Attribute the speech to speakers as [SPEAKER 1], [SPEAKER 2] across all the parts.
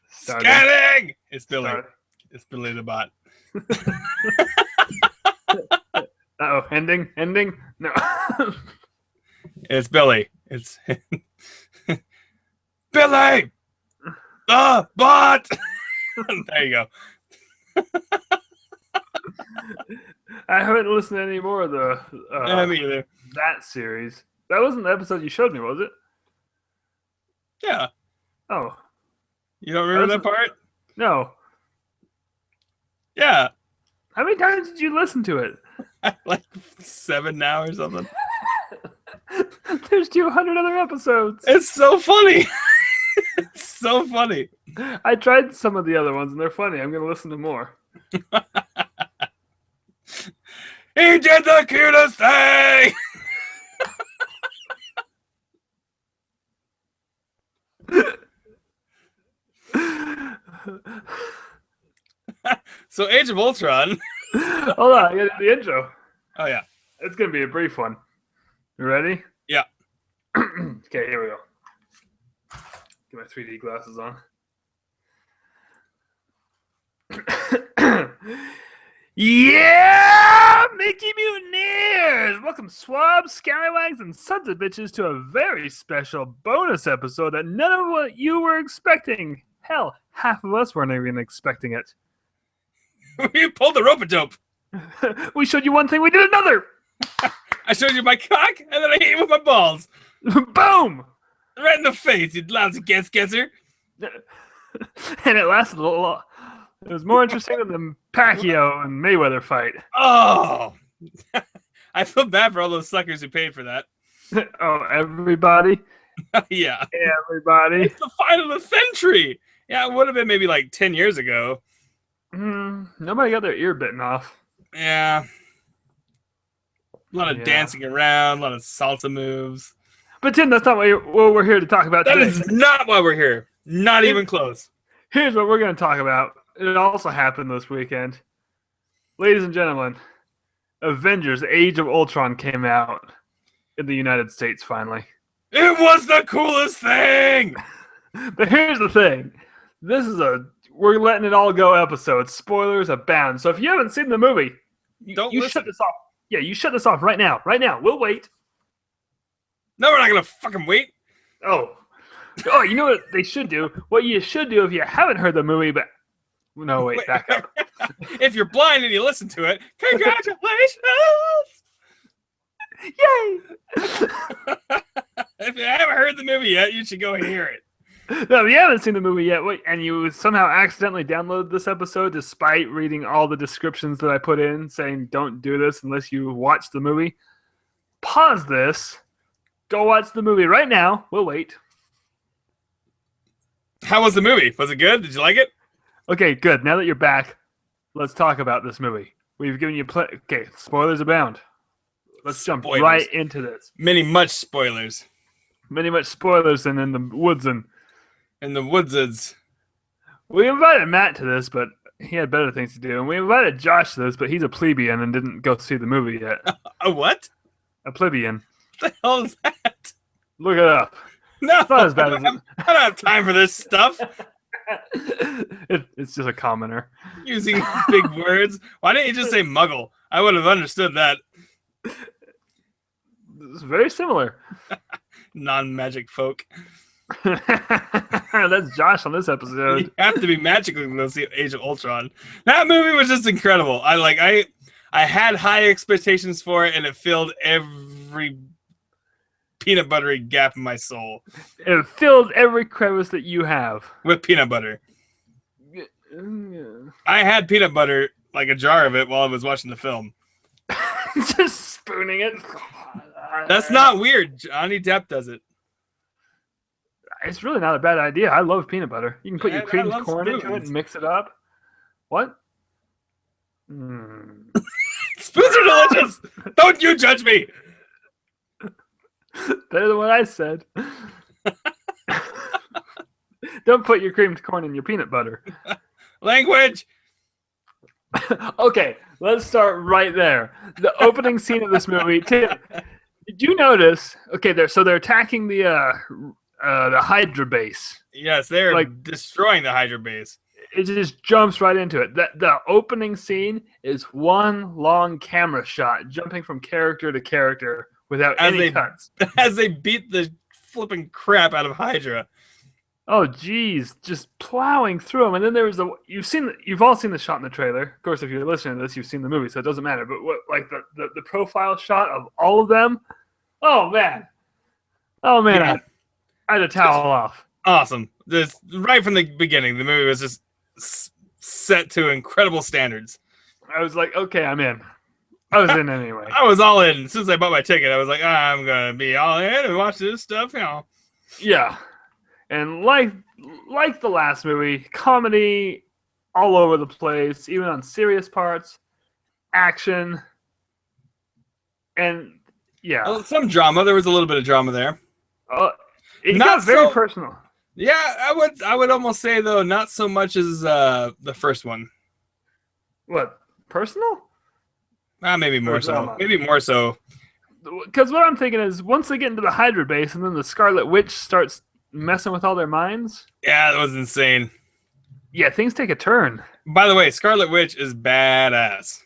[SPEAKER 1] Scanning! It's Billy. It's Billy the bot.
[SPEAKER 2] Uh-oh, ending? No.
[SPEAKER 1] It's Billy. It's Billy! The bot! There you go.
[SPEAKER 2] I haven't listened to any more of the
[SPEAKER 1] Me either.
[SPEAKER 2] that series. That wasn't the episode you showed me, was it?
[SPEAKER 1] Yeah.
[SPEAKER 2] Oh.
[SPEAKER 1] You don't remember that part?
[SPEAKER 2] No.
[SPEAKER 1] Yeah.
[SPEAKER 2] How many times did you listen to it?
[SPEAKER 1] Like 7 now or something.
[SPEAKER 2] There's 200 other episodes.
[SPEAKER 1] It's so funny. It's so funny.
[SPEAKER 2] I tried some of the other ones and they're funny. I'm going to listen to more.
[SPEAKER 1] He did the cutest thing! So Age of Ultron.
[SPEAKER 2] Hold on, I got to do the intro.
[SPEAKER 1] Oh, yeah.
[SPEAKER 2] It's going to be a brief one. You ready?
[SPEAKER 1] Yeah.
[SPEAKER 2] Okay, here we go. Get my 3D glasses on. Yeah, Mickey Mutineers! Welcome, swabs, scallywags, and sons of bitches to a very special bonus episode that none of what you were expecting. Hell, half of us weren't even expecting it.
[SPEAKER 1] We pulled the rope-a-dope.
[SPEAKER 2] We showed you one thing, we did another!
[SPEAKER 1] I showed you my cock, and then I hit you with my balls.
[SPEAKER 2] Boom!
[SPEAKER 1] Right in the face, you lousy guesser.
[SPEAKER 2] And it lasted a little. It was more interesting than the Pacquiao and Mayweather fight.
[SPEAKER 1] Oh! I feel bad for all those suckers who paid for that.
[SPEAKER 2] Oh, everybody?
[SPEAKER 1] Yeah.
[SPEAKER 2] Everybody.
[SPEAKER 1] It's the fight of the century. Yeah, it would have been maybe like 10 years ago.
[SPEAKER 2] Nobody got their ear bitten off.
[SPEAKER 1] Yeah. A lot of dancing around, a lot of salsa moves.
[SPEAKER 2] But Tim, that's not what we're here to talk about today.
[SPEAKER 1] That is not why we're here. Not even close.
[SPEAKER 2] Here's what we're going to talk about. It also happened this weekend. Ladies and gentlemen, Avengers Age of Ultron came out in the United States finally.
[SPEAKER 1] It was the coolest thing!
[SPEAKER 2] But here's the thing. This is we're letting it all go episode. Spoilers abound. So if you haven't seen the movie, you shut this off. Yeah, you shut this off right now. Right now. We'll wait.
[SPEAKER 1] No, we're not going to fucking wait.
[SPEAKER 2] Oh, you know what they should do? What you should do if you haven't heard the movie, but... No, wait, back up.
[SPEAKER 1] If you're blind and you listen to it, congratulations!
[SPEAKER 2] Yay!
[SPEAKER 1] If you haven't heard the movie yet, you should go and hear it.
[SPEAKER 2] No, if you haven't seen the movie yet, and you somehow accidentally downloaded this episode despite reading all the descriptions that I put in saying don't do this unless you watch the movie, pause this, go watch the movie right now. We'll wait.
[SPEAKER 1] How was the movie? Was it good? Did you like it?
[SPEAKER 2] Okay, good. Now that you're back, let's talk about this movie. We've given you okay, spoilers abound. Let's jump right into this.
[SPEAKER 1] Much spoilers.
[SPEAKER 2] Much spoilers and in the woods and...
[SPEAKER 1] In the woodsids.
[SPEAKER 2] We invited Matt to this, but he had better things to do. And we invited Josh to this, but he's a plebeian and didn't go see the movie yet.
[SPEAKER 1] A what?
[SPEAKER 2] A plebeian.
[SPEAKER 1] What the hell is that?
[SPEAKER 2] Look it up.
[SPEAKER 1] No,
[SPEAKER 2] it's not as bad as
[SPEAKER 1] I don't have time for this stuff.
[SPEAKER 2] It's just a commenter.
[SPEAKER 1] Using big words. Why didn't you just say muggle? I would have understood that.
[SPEAKER 2] It's very similar.
[SPEAKER 1] Non-magic folk.
[SPEAKER 2] That's Josh on this episode.
[SPEAKER 1] You have to be magical to see Age of Ultron. That movie was just incredible. I had high expectations for it, and it filled every peanut buttery gap in my soul.
[SPEAKER 2] It filled every crevice that you have
[SPEAKER 1] with peanut butter. I had peanut butter, like a jar of it, while I was watching the film.
[SPEAKER 2] Just spooning it.
[SPEAKER 1] That's not weird. Johnny Depp does it.
[SPEAKER 2] It's really not a bad idea. I love peanut butter. You can put your creamed corn into it and mix it up. What?
[SPEAKER 1] Spoons are delicious. Don't you judge me.
[SPEAKER 2] Better than what I said. Don't put your creamed corn in your peanut butter.
[SPEAKER 1] Language.
[SPEAKER 2] Okay, let's start right there. The opening scene of this movie. Tim, did you notice? Okay, they're attacking the the Hydra base.
[SPEAKER 1] Yes, they're
[SPEAKER 2] Like,
[SPEAKER 1] destroying the Hydra base.
[SPEAKER 2] it just jumps right into it. The opening scene is one long camera shot, jumping from character to character without any cuts.
[SPEAKER 1] As they beat the flipping crap out of Hydra.
[SPEAKER 2] Oh, geez, just plowing through them. And then there was you've all seen the shot in the trailer. Of course, if you're listening to this, you've seen the movie, so it doesn't matter. But the profile shot of all of them. Oh man, yeah. I had to towel off.
[SPEAKER 1] Awesome. Just right from the beginning, the movie was just set to incredible standards.
[SPEAKER 2] I was like, okay, I'm in. I was in anyway.
[SPEAKER 1] I was all in. As soon as I bought my ticket, I was like, I'm going to be all in and watch this stuff,
[SPEAKER 2] Yeah. And like the last movie, comedy all over the place, even on serious parts, action, and yeah.
[SPEAKER 1] Well, some drama. There was a little bit of drama there.
[SPEAKER 2] It got very personal.
[SPEAKER 1] Yeah, I would almost say, though, not so much as the first one.
[SPEAKER 2] What? Personal?
[SPEAKER 1] Maybe more so. Maybe more so.
[SPEAKER 2] Because what I'm thinking is, once they get into the Hydra base and then the Scarlet Witch starts messing with all their minds.
[SPEAKER 1] Yeah, that was insane.
[SPEAKER 2] Yeah, things take a turn.
[SPEAKER 1] By the way, Scarlet Witch is badass.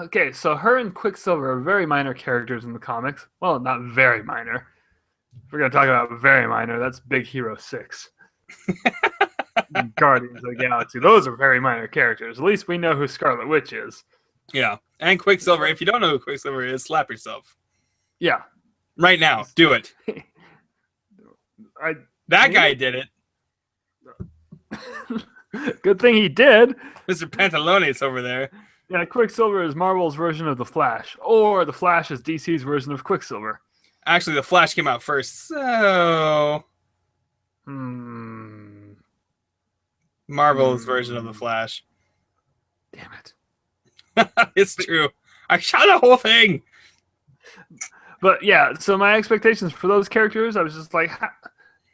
[SPEAKER 2] Okay, so her and Quicksilver are very minor characters in the comics. Well, not very minor. If we're going to talk about very minor, that's Big Hero 6. Guardians of the Galaxy. Those are very minor characters. At least we know who Scarlet Witch is.
[SPEAKER 1] Yeah, and Quicksilver. If you don't know who Quicksilver is, slap yourself.
[SPEAKER 2] Yeah.
[SPEAKER 1] Right now, do it. That guy did it.
[SPEAKER 2] Good thing he did.
[SPEAKER 1] Mr. Pantalones over there.
[SPEAKER 2] Yeah, Quicksilver is Marvel's version of the Flash, or the Flash is DC's version of Quicksilver.
[SPEAKER 1] Actually, the Flash came out first, so Marvel's version of the Flash.
[SPEAKER 2] Damn it!
[SPEAKER 1] It's true. I shot the whole thing.
[SPEAKER 2] But yeah, so my expectations for those characters, I was just like,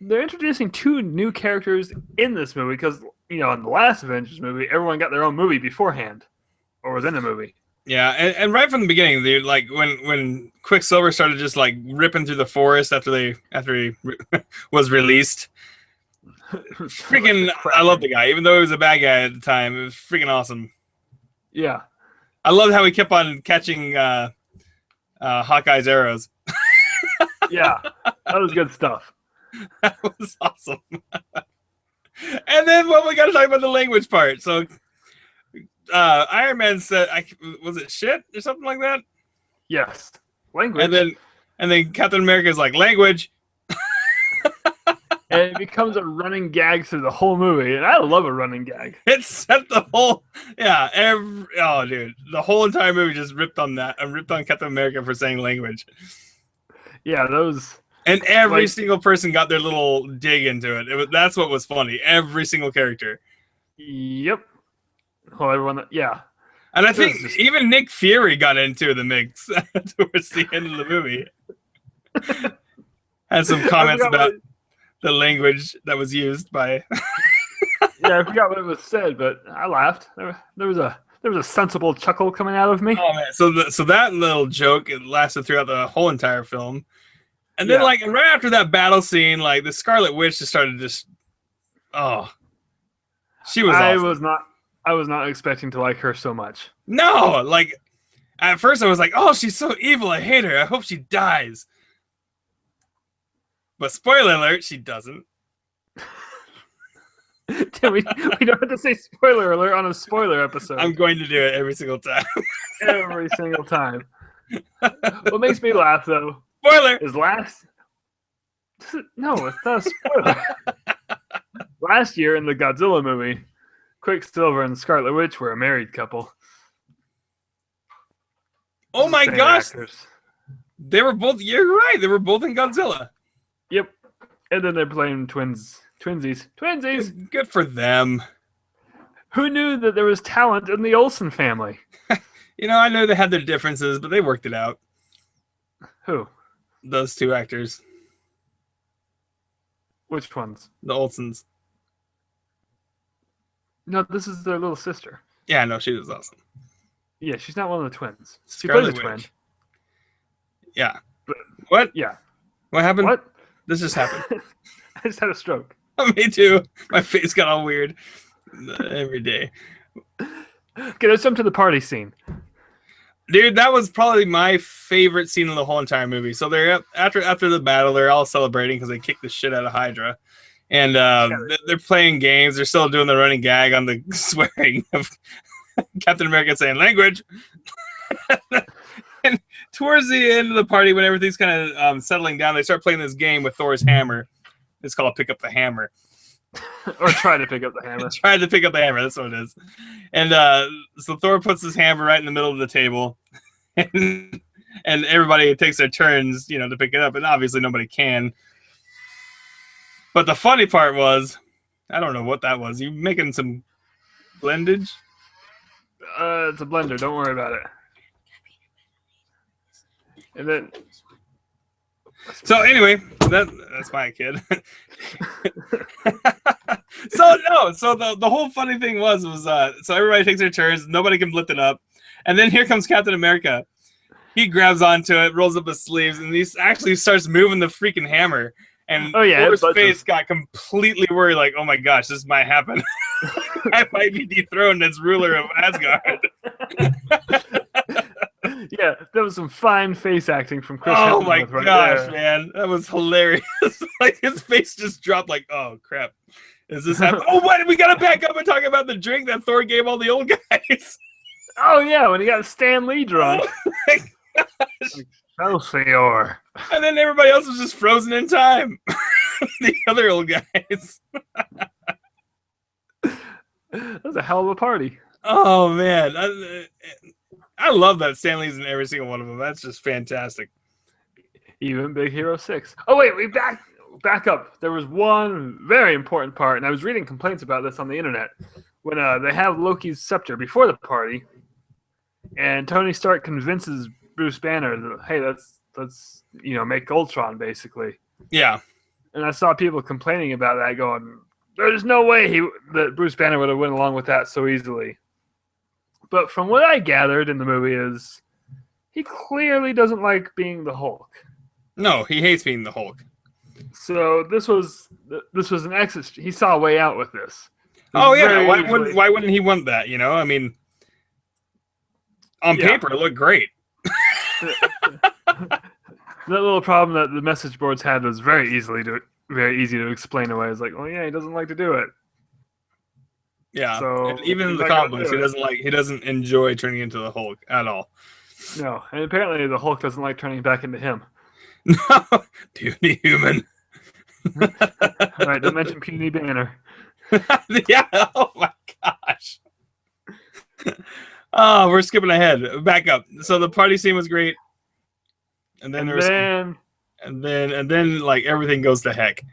[SPEAKER 2] they're introducing 2 new characters in this movie because, in the last Avengers movie, everyone got their own movie beforehand or was in a movie.
[SPEAKER 1] Yeah, and right from the beginning, dude, like when Quicksilver started just like ripping through the forest after he was released. Freaking, I love the guy, even though he was a bad guy at the time. It was freaking awesome.
[SPEAKER 2] Yeah,
[SPEAKER 1] I loved how he kept on catching Hawkeye's arrows.
[SPEAKER 2] Yeah, that was good stuff.
[SPEAKER 1] That was awesome. And then, we got to talk about the language part. So, Iron Man said, "Was it shit or something like that?"
[SPEAKER 2] Yes, language.
[SPEAKER 1] And then Captain America's like, "Language."
[SPEAKER 2] And it becomes a running gag through the whole movie, and I love a running gag.
[SPEAKER 1] It set the whole, dude, the whole entire movie just ripped on that and ripped on Captain America for saying language.
[SPEAKER 2] Yeah, those.
[SPEAKER 1] And every single person got their little dig into it. That's what was funny. Every single character.
[SPEAKER 2] Yep. Well, everyone. Yeah.
[SPEAKER 1] And I think even Nick Fury got into the mix towards the end of the movie. Had some comments about the language that was used by.
[SPEAKER 2] Yeah, I forgot what it was said, but I laughed. There was a sensible chuckle coming out of me.
[SPEAKER 1] Oh man! So that little joke, it lasted throughout the whole entire film, and then like right after that battle scene, like the Scarlet Witch just started she was. Awesome.
[SPEAKER 2] I was not expecting to like her so much.
[SPEAKER 1] No, like at first I was like, oh, she's so evil. I hate her. I hope she dies. But spoiler alert, she doesn't.
[SPEAKER 2] we don't have to say spoiler alert on a spoiler episode.
[SPEAKER 1] I'm going to do it every single time.
[SPEAKER 2] Every single time. What makes me laugh, though,
[SPEAKER 1] spoiler
[SPEAKER 2] is No, it's not a spoiler. Last year in the Godzilla movie, Quicksilver and Scarlet Witch were a married couple.
[SPEAKER 1] Oh my gosh! They were both. You're right. They were both in Godzilla.
[SPEAKER 2] Yep. And then they're playing twinsies.
[SPEAKER 1] Good for them.
[SPEAKER 2] Who knew that there was talent in the Olsen family?
[SPEAKER 1] I know they had their differences, but they worked it out.
[SPEAKER 2] Who?
[SPEAKER 1] Those 2 actors.
[SPEAKER 2] Which ones?
[SPEAKER 1] The Olsens.
[SPEAKER 2] No, this is their little sister.
[SPEAKER 1] Yeah, no, she was awesome.
[SPEAKER 2] Yeah, she's not one of the twins. She
[SPEAKER 1] Scarlet
[SPEAKER 2] plays a twin.
[SPEAKER 1] Yeah.
[SPEAKER 2] But,
[SPEAKER 1] what?
[SPEAKER 2] Yeah.
[SPEAKER 1] What happened?
[SPEAKER 2] What?
[SPEAKER 1] This just happened.
[SPEAKER 2] I just had a stroke.
[SPEAKER 1] Me too. My face got all weird every day.
[SPEAKER 2] Okay, let's jump to the party scene.
[SPEAKER 1] Dude, that was probably my favorite scene of the whole entire movie. So they're after the battle, they're all celebrating because they kicked the shit out of Hydra, and they're playing games. They're still doing the running gag on the swearing of Captain America saying language. And towards the end of the party, when everything's kind of settling down, they start playing this game with Thor's hammer. It's called Pick Up the Hammer.
[SPEAKER 2] Or try to pick up the hammer.
[SPEAKER 1] Try to pick up the hammer. That's what it is. And so Thor puts his hammer right in the middle of the table, and everybody takes their turns, to pick it up. And obviously nobody can. But the funny part was, I don't know what that was. You making some blendage?
[SPEAKER 2] It's a blender. Don't worry about it. And then.
[SPEAKER 1] So anyway, that's my kid. So the whole funny thing was so everybody takes their turns, nobody can lift it up, and then here comes Captain America. He grabs onto it, rolls up his sleeves, and he actually starts moving the freaking hammer. And Thor's face got completely worried, like, oh my gosh, this might happen. I might be dethroned as ruler of Asgard.
[SPEAKER 2] Yeah, that was some fine face acting from Chris.
[SPEAKER 1] Oh my gosh, man, that was hilarious. Like his face just dropped. Like, oh crap, is this happening? Oh, what? We gotta back up and talk about the drink that Thor gave all the old guys.
[SPEAKER 2] Oh yeah, when he got Stan Lee drunk.
[SPEAKER 1] Oh my gosh.
[SPEAKER 2] Excelsior.
[SPEAKER 1] And then everybody else was just frozen in time. The other old guys.
[SPEAKER 2] That was a hell of a party.
[SPEAKER 1] Oh man. I love that Stan Lee's in every single one of them. That's just fantastic.
[SPEAKER 2] Even Big Hero 6. Oh, wait, we back up. There was one very important part, and I was reading complaints about this on the internet. When they have Loki's scepter before the party, and Tony Stark convinces Bruce Banner that, hey, let's make Ultron, basically.
[SPEAKER 1] Yeah.
[SPEAKER 2] And I saw people complaining about that, going, there's no way that Bruce Banner would have went along with that so easily. But from what I gathered in the movie is he clearly doesn't like being the Hulk.
[SPEAKER 1] No, he hates being the Hulk.
[SPEAKER 2] So this was an exit. He saw a way out with this.
[SPEAKER 1] Oh yeah, why wouldn't he want that? I mean, on paper it looked great.
[SPEAKER 2] That little problem that the message boards had was very easy to explain away. It's like, well, yeah, he doesn't like to do it.
[SPEAKER 1] Yeah,
[SPEAKER 2] so
[SPEAKER 1] and even in the comic books, he doesn't enjoy turning into the Hulk at all.
[SPEAKER 2] No, and apparently the Hulk doesn't like turning back into him.
[SPEAKER 1] No, puny human.
[SPEAKER 2] All right, don't mention puny Banner.
[SPEAKER 1] Yeah, oh my gosh. Oh, we're skipping ahead. Back up. So the party scene was great, and then like everything goes to heck.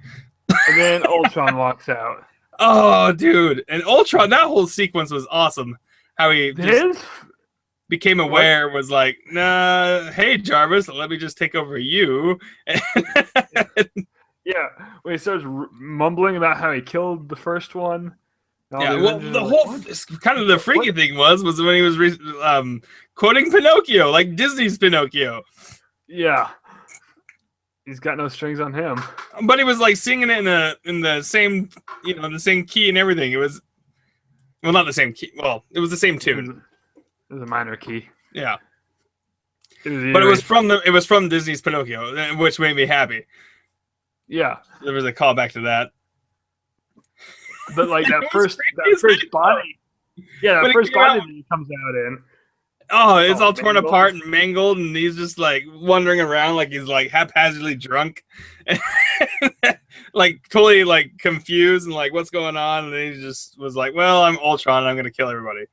[SPEAKER 2] And then Ultron walks out.
[SPEAKER 1] Oh, dude. And Ultron, that whole sequence was awesome. How he just became aware, was like, nah, hey, Jarvis, let me just take over you.
[SPEAKER 2] Yeah, when he starts mumbling about how he killed the first one.
[SPEAKER 1] Yeah, well, the whole kind of the freaky thing was when he was quoting Pinocchio, like Disney's Pinocchio.
[SPEAKER 2] Yeah. He's got no strings on him.
[SPEAKER 1] But he was like singing it in the same, the same key and everything. It was, well, not the same key. Well, it was the same tune.
[SPEAKER 2] It was a minor key.
[SPEAKER 1] Yeah. But it was from Disney's Pinocchio, which made me happy.
[SPEAKER 2] Yeah.
[SPEAKER 1] There was a callback to that.
[SPEAKER 2] But like that first body. Yeah, that first body that he comes out in.
[SPEAKER 1] Oh, it's all torn apart and mangled, and he's just like wandering around like he's like haphazardly drunk, like totally like confused and like what's going on, and then he just was like, "Well, I'm Ultron, and I'm gonna kill everybody."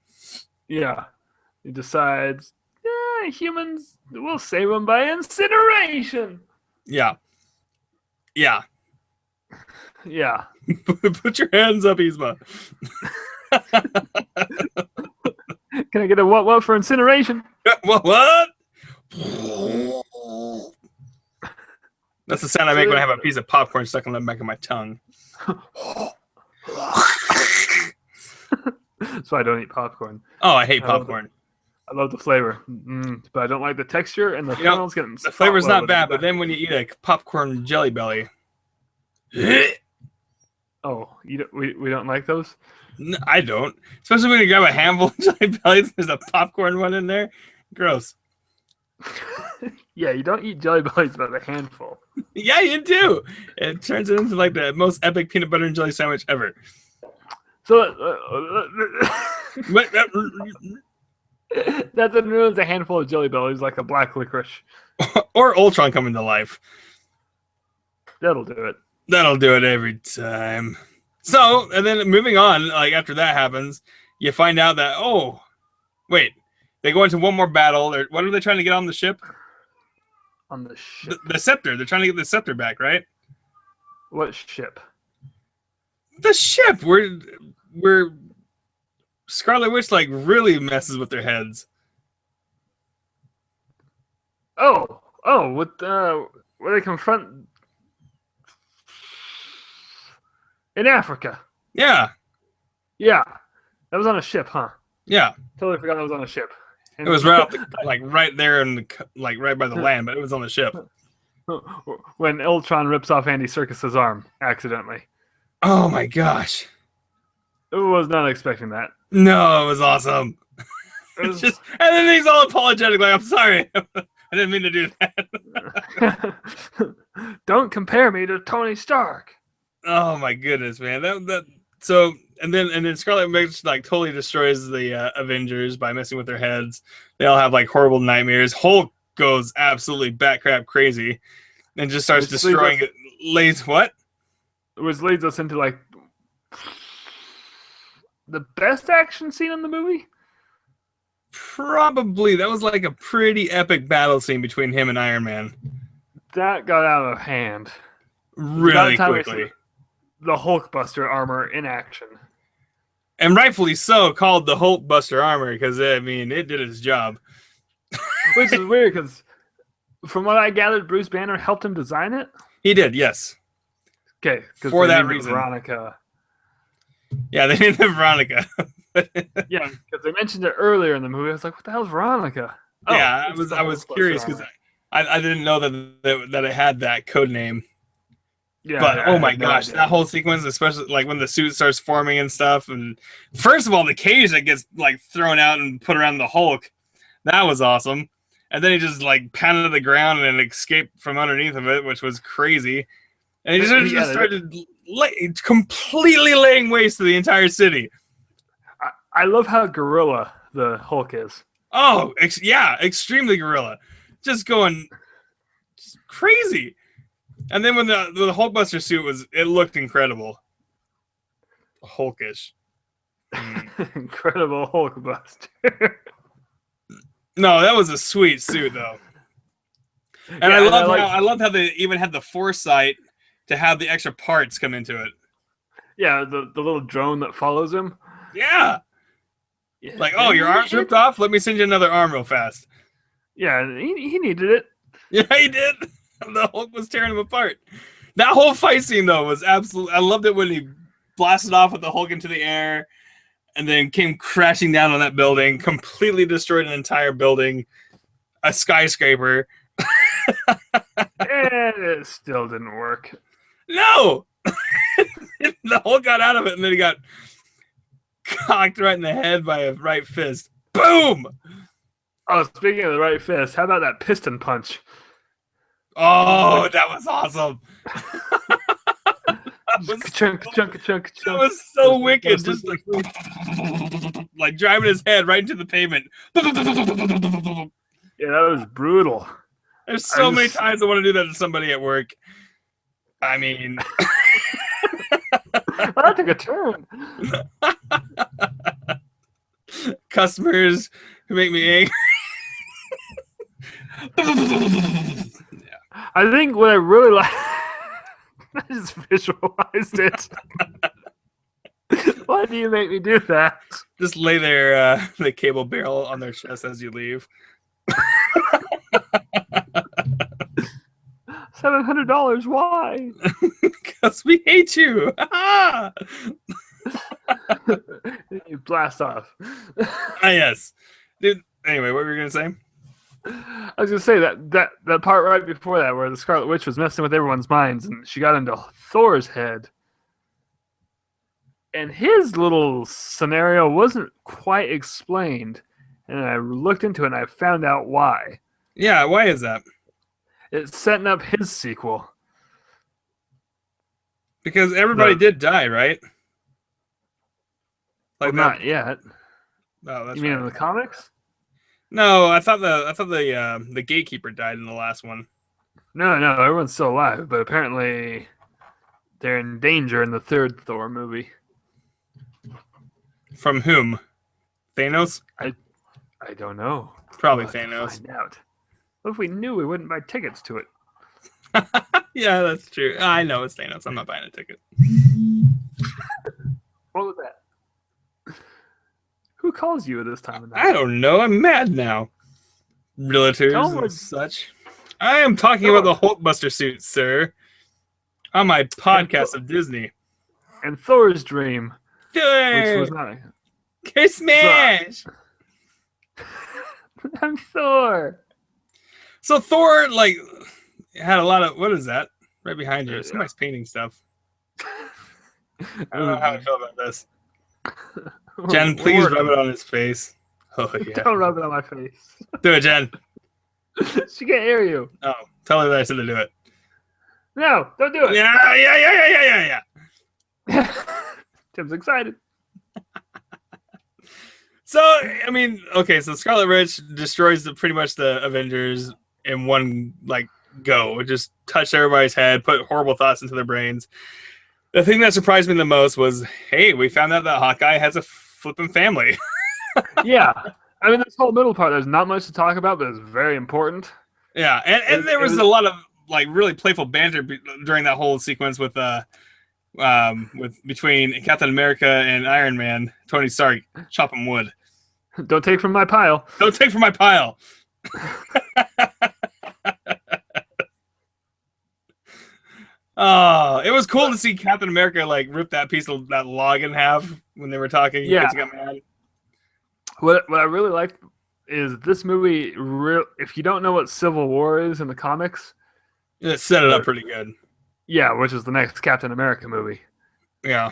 [SPEAKER 2] Yeah, he decides, humans, we'll save them by incineration.
[SPEAKER 1] Yeah. Put your hands up, Yzma.
[SPEAKER 2] Can I get a what for incineration?
[SPEAKER 1] What? That's the sound I make when I have a piece of popcorn stuck on the back of my tongue.
[SPEAKER 2] So I don't eat popcorn.
[SPEAKER 1] Oh, I hate popcorn.
[SPEAKER 2] I love the flavor, but I don't like the texture and the kernels getting.
[SPEAKER 1] The flavor's not bad, but then when you eat a popcorn Jelly Belly,
[SPEAKER 2] oh, we don't like those.
[SPEAKER 1] no, I don't. Especially when you grab a handful of Jelly Bellies, there's a popcorn one in there. Gross.
[SPEAKER 2] Yeah, you don't eat Jelly Bellies by the handful.
[SPEAKER 1] Yeah, you do. It turns it into like the most epic peanut butter and jelly sandwich ever.
[SPEAKER 2] So
[SPEAKER 1] What-
[SPEAKER 2] that then ruins a handful of Jelly Bellies like a black licorice.
[SPEAKER 1] or Ultron coming to life.
[SPEAKER 2] That'll do it.
[SPEAKER 1] That'll do it every time. So, and then moving on, like after that happens, you find out that, oh, wait, they go into one more battle. What are they trying to get on the ship?
[SPEAKER 2] On the ship.
[SPEAKER 1] The scepter. They're trying to get the scepter back, right?
[SPEAKER 2] What ship?
[SPEAKER 1] The ship. Where Scarlet Witch like really messes with their heads.
[SPEAKER 2] With where they confront in Africa.
[SPEAKER 1] Yeah.
[SPEAKER 2] Yeah, that was on a ship, huh?
[SPEAKER 1] Yeah.
[SPEAKER 2] Totally forgot that was on a ship.
[SPEAKER 1] It was right up right there and like right by the land, but it was on the ship.
[SPEAKER 2] When Ultron rips off Andy Serkis's arm accidentally.
[SPEAKER 1] Oh my gosh.
[SPEAKER 2] I was not expecting that.
[SPEAKER 1] No, it was awesome. It's just, and then he's all apologetic, like, I'm sorry. I didn't mean to do that.
[SPEAKER 2] Don't compare me to Tony Stark.
[SPEAKER 1] Oh my goodness, man. So and then Scarlet Witch like totally destroys the Avengers by messing with their heads. They all have like horrible nightmares. Hulk goes absolutely batcrap crazy and just starts destroying it.
[SPEAKER 2] Which leads us into like the best action scene in the movie?
[SPEAKER 1] Probably. That was like a pretty epic battle scene between him and Iron Man.
[SPEAKER 2] That got out of hand.
[SPEAKER 1] Really quickly.
[SPEAKER 2] The Hulkbuster armor in action.
[SPEAKER 1] And rightfully so, called the Hulkbuster armor, because, I mean, it did its job.
[SPEAKER 2] Which is weird, because from what I gathered, Bruce Banner helped him design it?
[SPEAKER 1] He did, yes.
[SPEAKER 2] Okay.
[SPEAKER 1] For that reason.
[SPEAKER 2] Veronica.
[SPEAKER 1] Yeah, they named her Veronica.
[SPEAKER 2] Yeah, because they mentioned it earlier in the movie. I was like, what the hell is Veronica?
[SPEAKER 1] Oh, yeah, I was curious, because I didn't know that it had that code name.
[SPEAKER 2] Yeah,
[SPEAKER 1] but oh my gosh, that whole sequence, especially like when the suit starts forming and stuff, and first of all, the cage that gets like thrown out and put around the Hulk, that was awesome. And then he just like pounded the ground and escaped from underneath of it, which was crazy. And he just started completely laying waste to the entire city.
[SPEAKER 2] I love how gorilla the Hulk is.
[SPEAKER 1] Oh, yeah, extremely gorilla, just going crazy. And then when the Hulkbuster suit it looked incredible. Hulkish.
[SPEAKER 2] Incredible Hulkbuster.
[SPEAKER 1] No, that was a sweet suit though. And yeah, I loved how they even had the foresight to have the extra parts come into it.
[SPEAKER 2] Yeah, the little drone that follows him.
[SPEAKER 1] Yeah. Like, oh, your arm's ripped off? Let me send you another arm real fast.
[SPEAKER 2] Yeah, he needed it.
[SPEAKER 1] Yeah, he did. The Hulk was tearing him apart. That whole fight scene, though, was absolutely... I loved it when he blasted off with the Hulk into the air and then came crashing down on that building, completely destroyed an entire building, a skyscraper.
[SPEAKER 2] And it still didn't work.
[SPEAKER 1] No! The Hulk got out of it, and then he got cocked right in the head by a right fist. Boom!
[SPEAKER 2] Oh, speaking of the right fist, how about that piston punch?
[SPEAKER 1] Oh, that was awesome.
[SPEAKER 2] Chunk.
[SPEAKER 1] That was so wicked. Just like driving his head right into the pavement.
[SPEAKER 2] Yeah, that was brutal.
[SPEAKER 1] There's so many times I want to do that to somebody at work. I mean...
[SPEAKER 2] That took a turn.
[SPEAKER 1] Customers who make me angry.
[SPEAKER 2] I think what I really like, I just visualized it. Why do you make me do that?
[SPEAKER 1] Just lay the cable barrel on their chest as you leave.
[SPEAKER 2] $700. Why?
[SPEAKER 1] Because we hate you.
[SPEAKER 2] You blast off.
[SPEAKER 1] Yes, dude. Anyway, what were you gonna say?
[SPEAKER 2] I was gonna say that part right before that, where the Scarlet Witch was messing with everyone's minds, and she got into Thor's head, and his little scenario wasn't quite explained, and I looked into it and I found out why.
[SPEAKER 1] Yeah, why is that?
[SPEAKER 2] It's setting up his sequel.
[SPEAKER 1] Because everybody did die, right?
[SPEAKER 2] Like well, not yet.
[SPEAKER 1] Oh, that's
[SPEAKER 2] you mean
[SPEAKER 1] right.
[SPEAKER 2] in the comics?
[SPEAKER 1] No, I thought the gatekeeper died in the last one.
[SPEAKER 2] No, everyone's still alive, but apparently they're in danger in the third Thor movie.
[SPEAKER 1] From whom? Thanos?
[SPEAKER 2] I don't know.
[SPEAKER 1] Probably Thanos.
[SPEAKER 2] Find out. What if we knew, we wouldn't buy tickets to it?
[SPEAKER 1] Yeah, that's true. I know it's Thanos. I'm not buying a ticket.
[SPEAKER 2] What was that? Who calls you at this time of night?
[SPEAKER 1] I don't know. I'm mad now. Realtors and such. I am talking about the Hulkbuster suit, sir. On my podcast of Disney.
[SPEAKER 2] And Thor's dream.
[SPEAKER 1] Which
[SPEAKER 2] was not.
[SPEAKER 1] Christmas!
[SPEAKER 2] I'm Thor.
[SPEAKER 1] So Thor, like, had a lot of... What is that? Right behind you. Somebody's painting stuff. I don't know how I feel about this. Jen, please rub it on his face. Oh, yeah.
[SPEAKER 2] Don't rub it on my face.
[SPEAKER 1] Do it, Jen.
[SPEAKER 2] She can't hear you.
[SPEAKER 1] Oh, tell her that I said to do it.
[SPEAKER 2] No, don't do it.
[SPEAKER 1] Yeah.
[SPEAKER 2] Tim's excited.
[SPEAKER 1] So, I mean, okay, so Scarlet Witch destroys pretty much the Avengers in one, like, go. It just touched everybody's head, put horrible thoughts into their brains. The thing that surprised me the most was, hey, we found out that Hawkeye has a flipping family.
[SPEAKER 2] Yeah. I mean, this whole middle part, there's not much to talk about, but it's very important.
[SPEAKER 1] Yeah, and there was a lot of, like, really playful banter during that whole sequence with between Captain America and Iron Man. Tony Stark chopping wood.
[SPEAKER 2] Don't take from my pile.
[SPEAKER 1] Don't take from my pile. Oh, it was cool to see Captain America like rip that piece of that log in half when they were talking.
[SPEAKER 2] Yeah.
[SPEAKER 1] Got mad.
[SPEAKER 2] What I really liked is this movie. If you don't know what Civil War is in the comics,
[SPEAKER 1] it set it up pretty good.
[SPEAKER 2] Yeah, which is the next Captain America movie.
[SPEAKER 1] Yeah.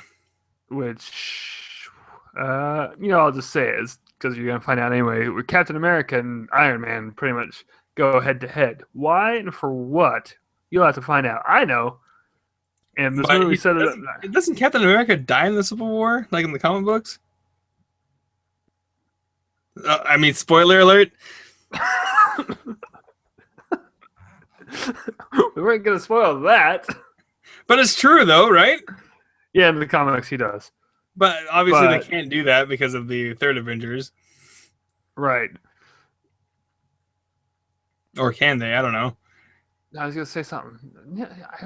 [SPEAKER 2] Which, I'll just say it because you're gonna find out anyway. With Captain America and Iron Man, pretty much go head to head. Why and for what? You'll have to find out. I know. And this movie set it up.
[SPEAKER 1] Doesn't Captain America die in the Civil War, like in the comic books? I mean, spoiler alert.
[SPEAKER 2] We weren't going to spoil that.
[SPEAKER 1] But it's true, though, right?
[SPEAKER 2] Yeah, in the comics, he does.
[SPEAKER 1] But obviously, they can't do that because of the third Avengers.
[SPEAKER 2] Right.
[SPEAKER 1] Or can they? I don't know.
[SPEAKER 2] I was going to say something.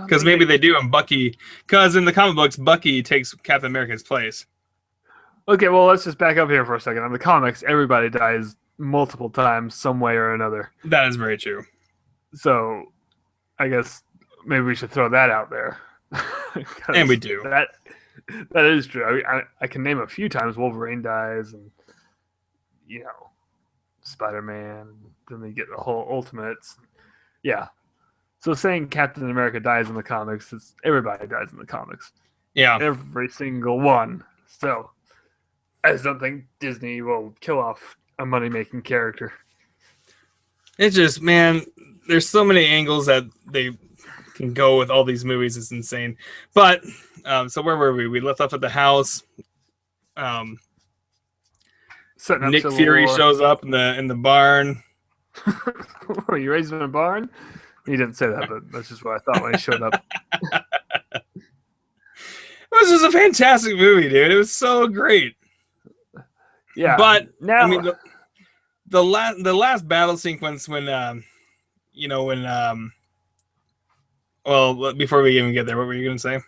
[SPEAKER 1] Because maybe they do, and Bucky... Because in the comic books, Bucky takes Captain America's place.
[SPEAKER 2] Okay, well, let's just back up here for a second. In the comics, everybody dies multiple times, some way or another.
[SPEAKER 1] That is very true.
[SPEAKER 2] So, I guess maybe we should throw that out there.
[SPEAKER 1] And we do.
[SPEAKER 2] That is true. I can name a few times Wolverine dies, and, Spider-Man. Then they get the whole Ultimates. Yeah. So saying Captain America dies in the comics, everybody dies in the comics.
[SPEAKER 1] Yeah.
[SPEAKER 2] Every single one. So, I just don't think Disney will kill off a money-making character.
[SPEAKER 1] It's just, man, there's so many angles that they can go with all these movies. It's insane. But, so where were we? We left off at the house. Nick Fury shows up in the barn.
[SPEAKER 2] Were you raised in a barn? He didn't say that, but that's just what I thought when he showed up.
[SPEAKER 1] It was just a fantastic movie, dude. It was so great.
[SPEAKER 2] Yeah,
[SPEAKER 1] but
[SPEAKER 2] now
[SPEAKER 1] I mean, the last battle sequence when well, before we even get there, what were you gonna say?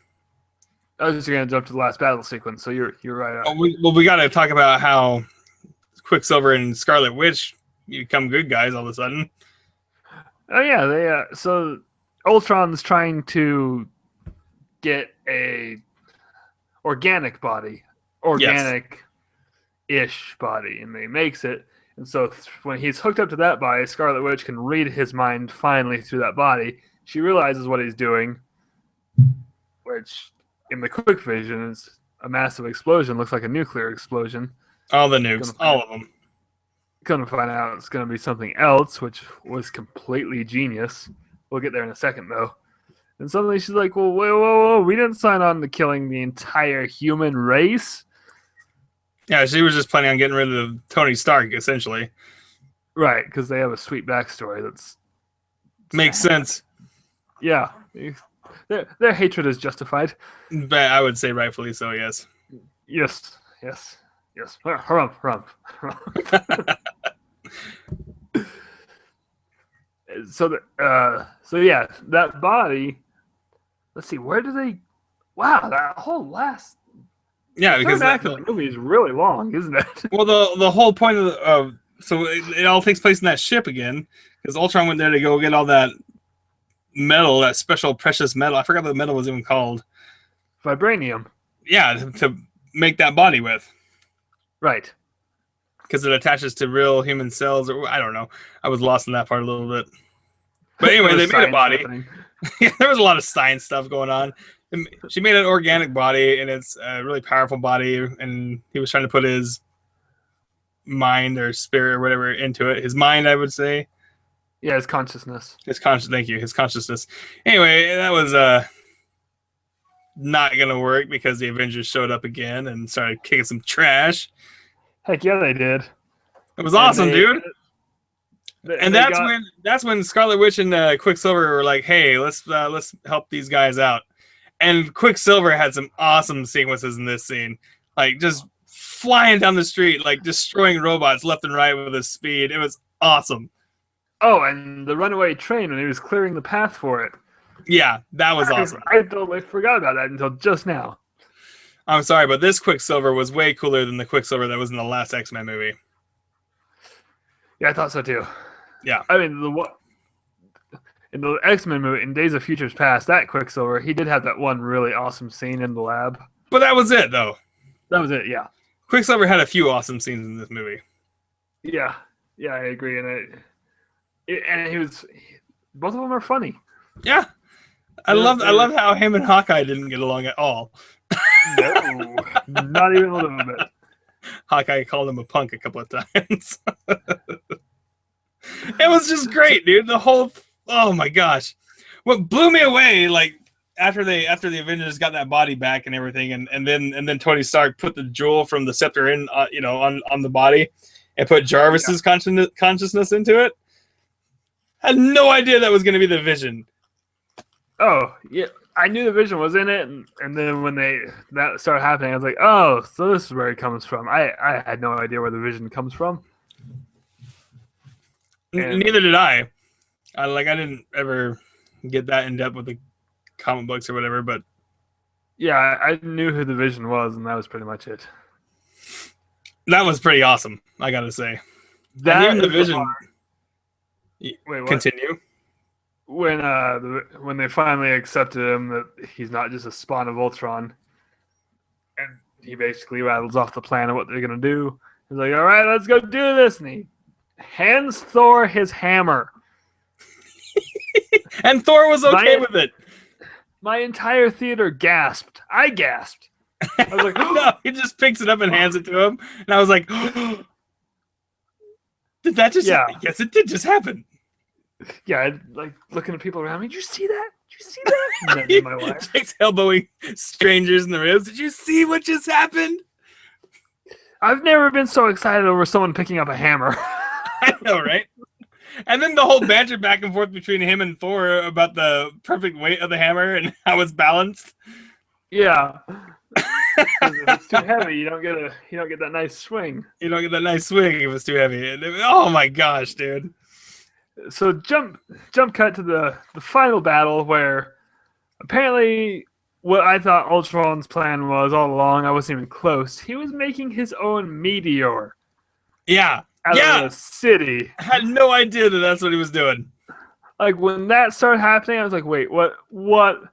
[SPEAKER 2] I was just gonna jump to the last battle sequence. So you're right.
[SPEAKER 1] We got to talk about how Quicksilver and Scarlet Witch become good guys all of a sudden.
[SPEAKER 2] Oh yeah, they so Ultron's trying to get a organic body, organic-ish body, and he makes it, And so when he's hooked up to that body, Scarlet Witch can read his mind finally through that body. She realizes what he's doing, which in the quick vision is a massive explosion. Looks like a nuclear explosion.
[SPEAKER 1] All the nukes, all of them.
[SPEAKER 2] Gonna find out it's gonna be something else, which was completely genius. We'll get there in a second, though. And suddenly she's like, well, whoa, we didn't sign on to killing the entire human race.
[SPEAKER 1] Yeah, she was just planning on getting rid of Tony Stark, essentially.
[SPEAKER 2] Right, because they have a sweet backstory that's...
[SPEAKER 1] Makes sense.
[SPEAKER 2] Yeah. Their hatred is justified.
[SPEAKER 1] But I would say rightfully so, yes.
[SPEAKER 2] Yes. Harumph. So yeah, that body. Let's see, where do they? Wow, that whole last.
[SPEAKER 1] Yeah, because
[SPEAKER 2] the movie is really long, isn't it?
[SPEAKER 1] Well, the whole point of so it all takes place in that ship again, because Ultron went there to go get all that metal, that special precious metal. I forgot what the metal was even called.
[SPEAKER 2] Vibranium.
[SPEAKER 1] Yeah, to make that body with.
[SPEAKER 2] Right.
[SPEAKER 1] Because it attaches to real human cells, or I don't know. I was lost in that part a little bit. But anyway, they made a body. Yeah, there was a lot of science stuff going on. She made an organic body, and it's a really powerful body. And he was trying to put his mind or spirit or whatever into it. His mind, I would say.
[SPEAKER 2] Yeah, his consciousness.
[SPEAKER 1] Thank you. His consciousness. Anyway, that was not gonna work because the Avengers showed up again and started kicking some trash.
[SPEAKER 2] Heck yeah, they did.
[SPEAKER 1] It was awesome, dude. And that's when Scarlet Witch and Quicksilver were like, "Hey, let's help these guys out." And Quicksilver had some awesome sequences in this scene, like just flying down the street, like destroying robots left and right with his speed. It was awesome.
[SPEAKER 2] Oh, and the runaway train when he was clearing the path for it.
[SPEAKER 1] Yeah, that was awesome.
[SPEAKER 2] I totally forgot about that until just now.
[SPEAKER 1] I'm sorry, but this Quicksilver was way cooler than the Quicksilver that was in the last X-Men movie.
[SPEAKER 2] Yeah, I thought so too.
[SPEAKER 1] Yeah.
[SPEAKER 2] I mean, in the X-Men movie, in Days of Futures Past, that Quicksilver, he did have that one really awesome scene in the lab.
[SPEAKER 1] But that was it, though.
[SPEAKER 2] That was it, yeah.
[SPEAKER 1] Quicksilver had a few awesome scenes in this movie.
[SPEAKER 2] Yeah, I agree. And both of them are funny.
[SPEAKER 1] Yeah. I love how him and Hawkeye didn't get along at all.
[SPEAKER 2] No, not even a little bit.
[SPEAKER 1] Hawkeye called him a punk a couple of times. It was just great, dude. Oh my gosh. What blew me away, like after the Avengers got that body back and everything, and then Tony Stark put the jewel from the scepter in, on the body, and put Jarvis's consciousness into it. I had no idea that was going to be the Vision.
[SPEAKER 2] Oh yeah, I knew the Vision was in it, and then when that started happening, I was like, oh, so this is where it comes from. I had no idea where the Vision comes from.
[SPEAKER 1] Neither did I. I didn't ever get that in depth with the comic books or whatever, but
[SPEAKER 2] yeah, I knew who the Vision was, and that was pretty much it.
[SPEAKER 1] That was pretty awesome, I gotta say.
[SPEAKER 2] That
[SPEAKER 1] and even the Vision.
[SPEAKER 2] Wait, what?
[SPEAKER 1] Continue.
[SPEAKER 2] When they finally accepted him that he's not just a spawn of Ultron, and he basically rattles off the plan of what they're gonna do. He's like, "All right, let's go do this," and he hands Thor his hammer.
[SPEAKER 1] And Thor was okay with it.
[SPEAKER 2] My entire theater gasped. I gasped. I was like,
[SPEAKER 1] no, he just picks it up and hands it to him. And I was like, did that just happen? Yes, it did just happen.
[SPEAKER 2] Yeah, I'd, like looking at people around me. Did you see that? Did you see that? And then my wife.
[SPEAKER 1] Jake's elbowing strangers in the ribs. Did you see what just happened?
[SPEAKER 2] I've never been so excited over someone picking up a hammer.
[SPEAKER 1] I know, right? And then the whole banter back and forth between him and Thor about the perfect weight of the hammer and how it's balanced.
[SPEAKER 2] Yeah. If it's too heavy, you don't get that nice swing.
[SPEAKER 1] You don't get that nice swing if it's too heavy. Oh my gosh, dude.
[SPEAKER 2] So jump cut to the final battle where apparently what I thought Ultron's plan was all along, I wasn't even close. He was making his own meteor.
[SPEAKER 1] Yeah.
[SPEAKER 2] Out of the city.
[SPEAKER 1] I had no idea that that's what he was doing.
[SPEAKER 2] Like when that started happening, I was like, wait, what? Boom!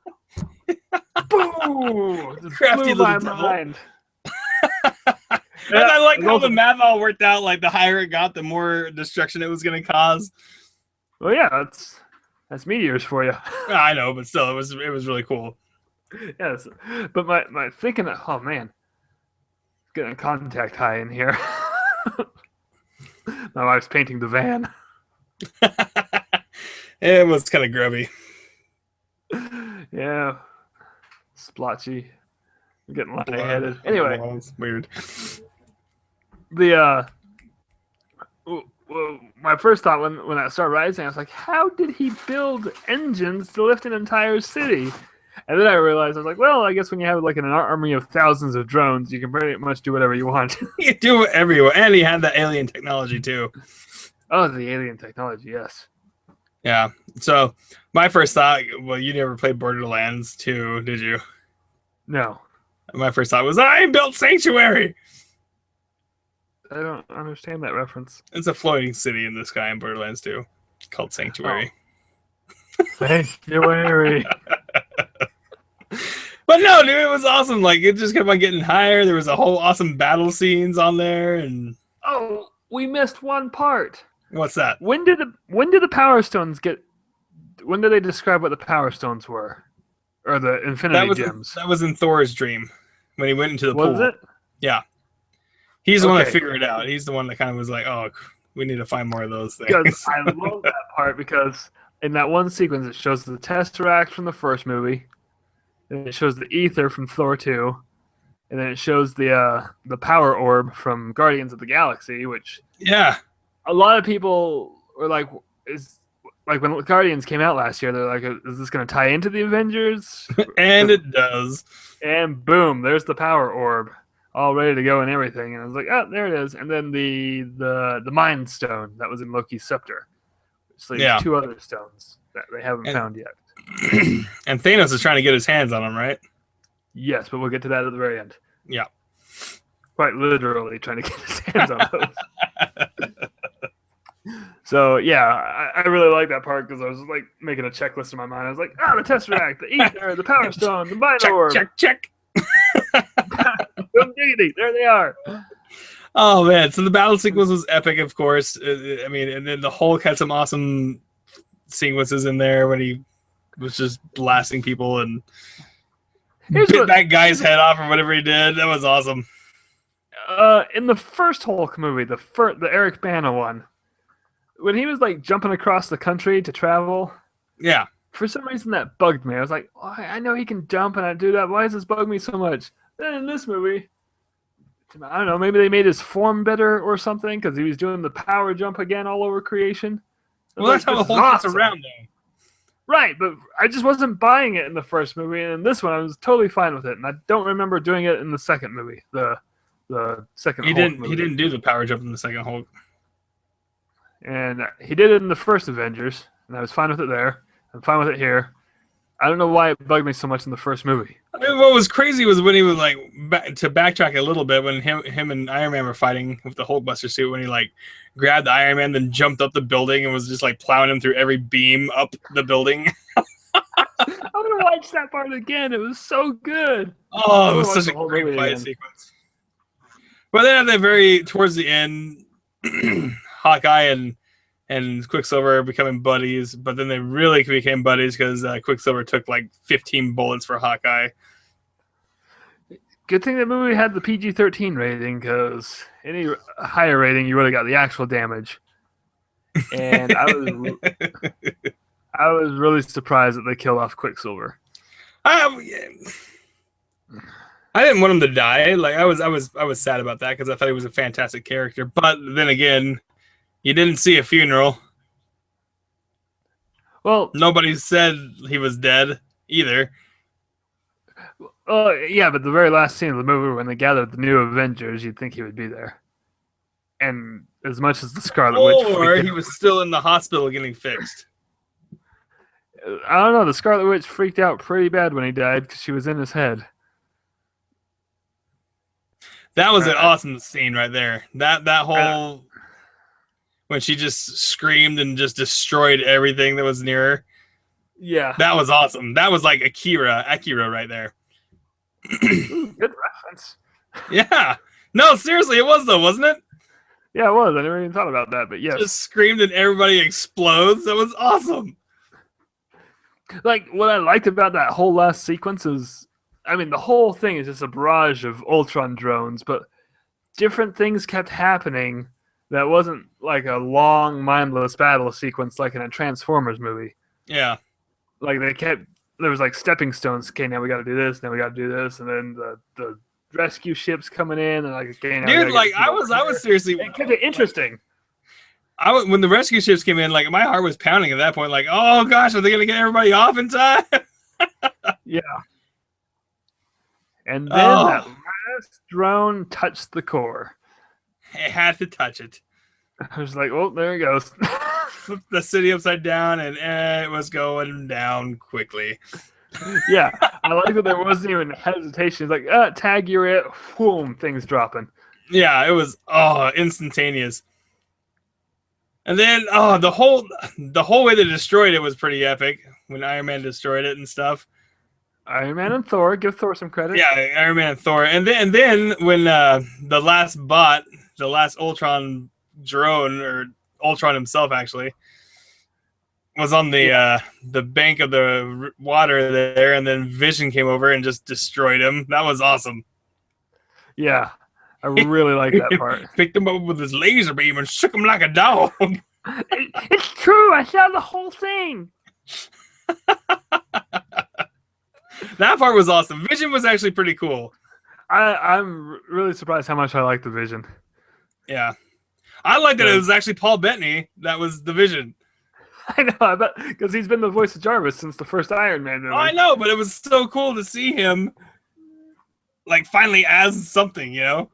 [SPEAKER 1] Crafty
[SPEAKER 2] blew my
[SPEAKER 1] little
[SPEAKER 2] mind.
[SPEAKER 1] I like
[SPEAKER 2] and
[SPEAKER 1] how
[SPEAKER 2] also-
[SPEAKER 1] the math all worked out. Like the higher it got, the more destruction it was going to cause.
[SPEAKER 2] Well, yeah, that's meteors for you.
[SPEAKER 1] I know, but still, it was really cool.
[SPEAKER 2] Yes, but my thinking, oh man, getting contact high in here. My wife's painting the van.
[SPEAKER 1] It was kind of grubby.
[SPEAKER 2] Yeah, splotchy. I'm getting lightheaded. Anyway,
[SPEAKER 1] Well, it's weird.
[SPEAKER 2] the my first thought when I started rising, I was like, how did he build engines to lift an entire city? And then I realized, I was like, well, I guess when you have like an army of thousands of drones, you can pretty much do whatever you want.
[SPEAKER 1] You do whatever you want, and he had the alien technology too.
[SPEAKER 2] Oh, the alien technology, yes.
[SPEAKER 1] Yeah. So my first thought, well, you never played Borderlands 2, did you?
[SPEAKER 2] No,
[SPEAKER 1] My first thought was, I built Sanctuary.
[SPEAKER 2] I don't understand that reference.
[SPEAKER 1] It's a floating city in the sky in Borderlands 2 called Sanctuary.
[SPEAKER 2] Sanctuary.
[SPEAKER 1] But no, dude, it was awesome. Like, it just kept on getting higher. There was a whole awesome battle scenes on there. And
[SPEAKER 2] Oh, we missed one part.
[SPEAKER 1] what's that?
[SPEAKER 2] When did the Power Stones get? When did they describe what the Power Stones were, or the Infinity Gems?
[SPEAKER 1] That was in Thor's dream when he went into the pool.
[SPEAKER 2] Was it?
[SPEAKER 1] Yeah. He's the one that
[SPEAKER 2] Okay.
[SPEAKER 1] figured it out. He's the one that kind of was like, oh, we need to find more of those
[SPEAKER 2] Because
[SPEAKER 1] things.
[SPEAKER 2] I love that part because in that one sequence it shows the Tesseract from the first movie, and it shows the Ether from Thor 2, and then it shows the Power Orb from Guardians of the Galaxy, which
[SPEAKER 1] Yeah.
[SPEAKER 2] a lot of people were like, is like when Guardians came out last year, they're like, is this going to tie into the Avengers?
[SPEAKER 1] And it does.
[SPEAKER 2] And boom, there's the Power Orb, all ready to go and everything. And I was like, oh, there it is. And then the Mind Stone that was in Loki's scepter. So there's
[SPEAKER 1] Yeah.
[SPEAKER 2] 2 other stones that they haven't found yet.
[SPEAKER 1] And Thanos is trying to get his hands on him, right?
[SPEAKER 2] Yes, but we'll get to that at the very end.
[SPEAKER 1] Yeah.
[SPEAKER 2] Quite literally trying to get his hands on those. So yeah, I really like that part because I was like making a checklist in my mind. I was like, the Tesseract, the Ether, the Power Stone, the Mind Orb.
[SPEAKER 1] Check.
[SPEAKER 2] Boom diggity, there they are.
[SPEAKER 1] Oh man! So the battle sequence was epic, of course. I mean, and then the Hulk had some awesome sequences in there when he was just blasting people and
[SPEAKER 2] Here's
[SPEAKER 1] bit
[SPEAKER 2] what-
[SPEAKER 1] that guy's head off or whatever he did. That was awesome.
[SPEAKER 2] In the first Hulk movie, the Eric Bana one, when he was like jumping across the country to travel,
[SPEAKER 1] Yeah.
[SPEAKER 2] for some reason that bugged me. I was like, oh, I know he can jump and I do that. Why does this bug me so much? Then in this movie, I don't know, maybe they made his form better or something because he was doing the power jump again all over creation.
[SPEAKER 1] Well, that's how the Hulk gets around, though.
[SPEAKER 2] Right, but I just wasn't buying it in the first movie, and in this one I was totally fine with it. And I don't remember doing it in the second movie, the second.
[SPEAKER 1] He
[SPEAKER 2] Hulk
[SPEAKER 1] didn't.
[SPEAKER 2] movie.
[SPEAKER 1] He didn't do the power jump in the second Hulk.
[SPEAKER 2] And he did it in the first Avengers, and I was fine with it there. I'm fine with it here. I don't know why it bugged me so much in the first movie.
[SPEAKER 1] I mean, what was crazy was when he was like to backtrack a little bit when him and Iron Man were fighting with the Hulkbuster suit when he like grabbed Iron Man, then jumped up the building and was just like plowing him through every beam up the building.
[SPEAKER 2] I'm gonna watch that part again. It was so good.
[SPEAKER 1] Oh, it was
[SPEAKER 2] Watch
[SPEAKER 1] such
[SPEAKER 2] the
[SPEAKER 1] a
[SPEAKER 2] whole
[SPEAKER 1] great
[SPEAKER 2] movie
[SPEAKER 1] fight
[SPEAKER 2] again.
[SPEAKER 1] sequence. But then at the very towards the end, Hawkeye and Quicksilver becoming buddies, but then they really became buddies because Quicksilver took like 15 bullets for Hawkeye.
[SPEAKER 2] Good thing that movie had the PG-13 rating, because any higher rating, you would have got the actual damage. And I was really surprised that they killed off Quicksilver.
[SPEAKER 1] I didn't want him to die. Like I was sad about that because I thought he was a fantastic character. But then again, you didn't see a funeral.
[SPEAKER 2] Well,
[SPEAKER 1] Nobody said he was dead either.
[SPEAKER 2] yeah, but the very last scene of the movie when they gathered the new Avengers, you'd think he would be there. And as much as the Scarlet Witch
[SPEAKER 1] Or
[SPEAKER 2] freaked
[SPEAKER 1] he
[SPEAKER 2] out,
[SPEAKER 1] was still in the hospital getting fixed.
[SPEAKER 2] I don't know, the Scarlet Witch freaked out pretty bad when he died because she was in his head.
[SPEAKER 1] That was an awesome scene right there. That whole when she just screamed and just destroyed everything that was near her.
[SPEAKER 2] Yeah.
[SPEAKER 1] That was awesome. That was like Akira right there.
[SPEAKER 2] Ooh, good reference.
[SPEAKER 1] Yeah. No, seriously, it was though, wasn't it?
[SPEAKER 2] Yeah, it was. I never even thought about that, but yes.
[SPEAKER 1] Just screamed and everybody explodes. That was awesome.
[SPEAKER 2] Like, what I liked about that whole last sequence is, I mean, the whole thing is just a barrage of Ultron drones, but different things kept happening that wasn't like a long, mindless battle sequence like in a Transformers movie.
[SPEAKER 1] Yeah.
[SPEAKER 2] Like, there was like stepping stones. Okay, now we got to do this, now we got to do this, and then the rescue ships coming in, and like, okay, now
[SPEAKER 1] Dude, like, I was seriously.
[SPEAKER 2] It kept it interesting.
[SPEAKER 1] When the rescue ships came in, like, my heart was pounding at that point. Like, oh gosh, are they gonna get everybody off in time?
[SPEAKER 2] Yeah. And then that last drone touched the core.
[SPEAKER 1] It had to touch it.
[SPEAKER 2] I was like, well, there it goes.
[SPEAKER 1] Flipped the city upside down, and it was going down quickly.
[SPEAKER 2] Yeah, I like that there wasn't even hesitation. It's like, tag, you're it. Boom, things dropping.
[SPEAKER 1] Yeah, it was instantaneous. And then the whole way they destroyed it was pretty epic when Iron Man destroyed it and stuff.
[SPEAKER 2] Iron Man and Thor, give Thor some credit.
[SPEAKER 1] Yeah, Iron Man and Thor. And then when the last bot, the last Ultron drone, or Ultron himself actually, was on the bank of the water there, and then Vision came over and just destroyed him. That was awesome.
[SPEAKER 2] Yeah, I really like that part.
[SPEAKER 1] Picked him up with his laser beam and shook him like a dog.
[SPEAKER 2] It's true. I saw the whole thing.
[SPEAKER 1] That part was awesome. Vision was actually pretty cool.
[SPEAKER 2] I'm really surprised how much I like the Vision.
[SPEAKER 1] Yeah. I like that it was actually Paul Bettany that was the Vision.
[SPEAKER 2] I know, I bet, because he's been the voice of Jarvis since the first Iron Man movie.
[SPEAKER 1] Oh, I know, but it was so cool to see him, like, finally as something, you know?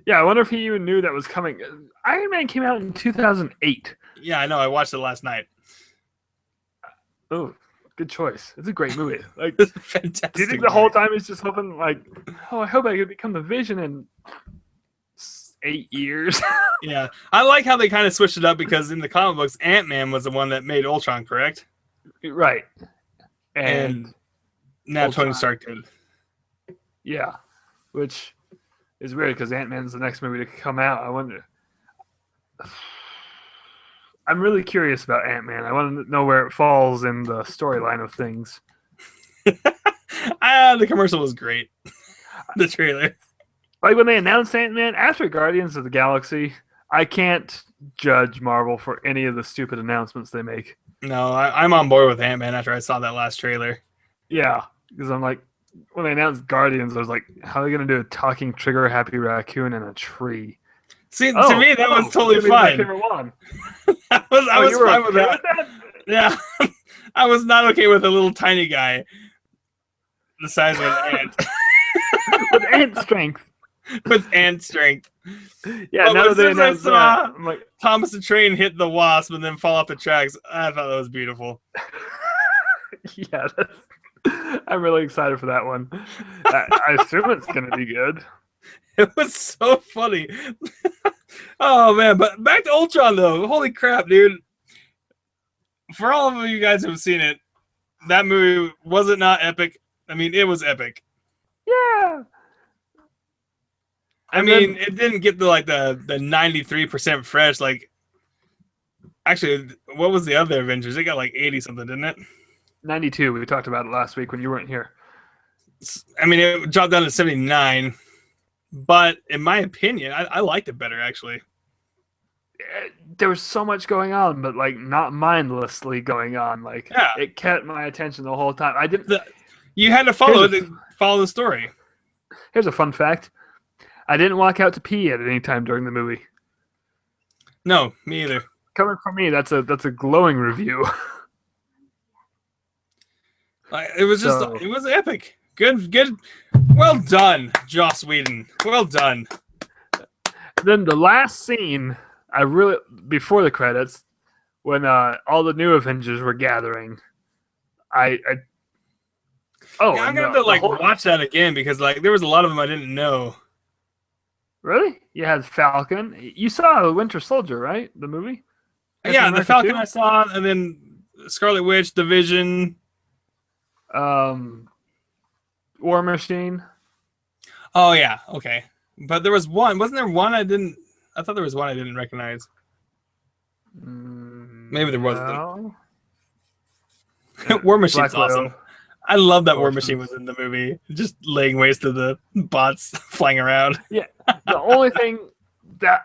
[SPEAKER 2] Yeah, I wonder if he even knew that was coming. Iron Man came out in 2008.
[SPEAKER 1] Yeah, I know. I watched it last night.
[SPEAKER 2] Oh, good choice. It's a great movie. Like,
[SPEAKER 1] fantastic.
[SPEAKER 2] do you think the whole time he's just hoping, like, oh, I hope I could become the Vision in 8 years?
[SPEAKER 1] Yeah, I like how they kind of switched it up, because in the comic books, Ant-Man was the one that made Ultron, correct?
[SPEAKER 2] Right.
[SPEAKER 1] And now
[SPEAKER 2] Ultron.
[SPEAKER 1] Tony Stark did.
[SPEAKER 2] Yeah, which is weird because Ant-Man's the next movie to come out. I wonder. I'm really curious about Ant-Man. I want to know where it falls in the storyline of things.
[SPEAKER 1] The commercial was great. The trailer.
[SPEAKER 2] Like when they announced Ant-Man after Guardians of the Galaxy, I can't judge Marvel for any of the stupid announcements they make.
[SPEAKER 1] No, I'm on board with Ant-Man after I saw that last trailer.
[SPEAKER 2] Yeah, because I'm like, when they announced Guardians, I was like, how are they going to do a talking trigger-happy raccoon in a tree?
[SPEAKER 1] See, to me, that was totally fine.
[SPEAKER 2] My favorite one.
[SPEAKER 1] I was fine with that.
[SPEAKER 2] With that?
[SPEAKER 1] Yeah. I was not okay with a little tiny guy the size of an ant.
[SPEAKER 2] With ant strength.
[SPEAKER 1] With ant strength.
[SPEAKER 2] Yeah,
[SPEAKER 1] but
[SPEAKER 2] now that
[SPEAKER 1] I saw
[SPEAKER 2] I'm like,
[SPEAKER 1] Thomas the Train hit the wasp and then fall off the tracks, I thought that was beautiful.
[SPEAKER 2] Yeah, I'm really excited for that one. I assume it's going to be good.
[SPEAKER 1] It was so funny. Oh, man. But back to Ultron, though. Holy crap, dude. For all of you guys who have seen it, that movie, was it not epic? I mean, it was epic.
[SPEAKER 2] Yeah.
[SPEAKER 1] I mean, it didn't get the 93% fresh. Like, actually, what was the other Avengers? It got like 80 something, didn't it?
[SPEAKER 2] 92. We talked about it last week when you weren't here.
[SPEAKER 1] I mean, it dropped down to 79. But in my opinion, I liked it better, actually.
[SPEAKER 2] There was so much going on, but like not mindlessly going on. Like,
[SPEAKER 1] yeah.
[SPEAKER 2] It kept my attention the whole time. I didn't.
[SPEAKER 1] You had to follow the story.
[SPEAKER 2] Here's a fun fact: I didn't walk out to pee at any time during the movie.
[SPEAKER 1] No, me either.
[SPEAKER 2] Coming from me, that's a glowing review.
[SPEAKER 1] It was just it was epic. Good. Well done, Joss Whedon. Well done.
[SPEAKER 2] Then the last scene, before the credits, when all the new Avengers were gathering, I'm gonna
[SPEAKER 1] have to watch that again because there was a lot of them I didn't know.
[SPEAKER 2] Really? You had Falcon. You saw Winter Soldier, right? The movie.
[SPEAKER 1] Yeah, the Falcon 2? I saw, and then Scarlet Witch, the Vision.
[SPEAKER 2] War Machine.
[SPEAKER 1] Oh yeah, okay. But there was one. Wasn't there one I didn't? I thought there was one I didn't recognize. Maybe there wasn't.
[SPEAKER 2] No.
[SPEAKER 1] War Machine's
[SPEAKER 2] Black Widow.
[SPEAKER 1] awesome. I love that War
[SPEAKER 2] Orphans.
[SPEAKER 1] Machine was in the movie, just laying waste to the bots flying around.
[SPEAKER 2] Yeah. The only thing that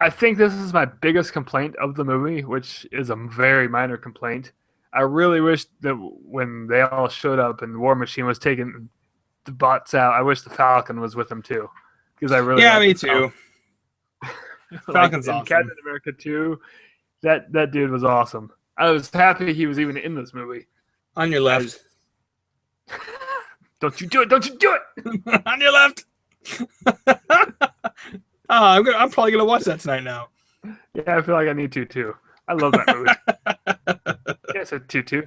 [SPEAKER 2] I think this is my biggest complaint of the movie, which is a very minor complaint. I really wish that when they all showed up and War Machine was taking the bots out, I wish the Falcon was with them too, because I really
[SPEAKER 1] Yeah,
[SPEAKER 2] like
[SPEAKER 1] me
[SPEAKER 2] the
[SPEAKER 1] too.
[SPEAKER 2] Falcon.
[SPEAKER 1] Falcon's
[SPEAKER 2] in
[SPEAKER 1] awesome.
[SPEAKER 2] Captain America 2, that dude was awesome. I was happy he was even in this movie.
[SPEAKER 1] On your left.
[SPEAKER 2] Don't you do it! Don't you do it!
[SPEAKER 1] On your left. I'm probably gonna watch that tonight now.
[SPEAKER 2] Yeah, I feel like I need to too. I love that movie. Yeah, I said tutu.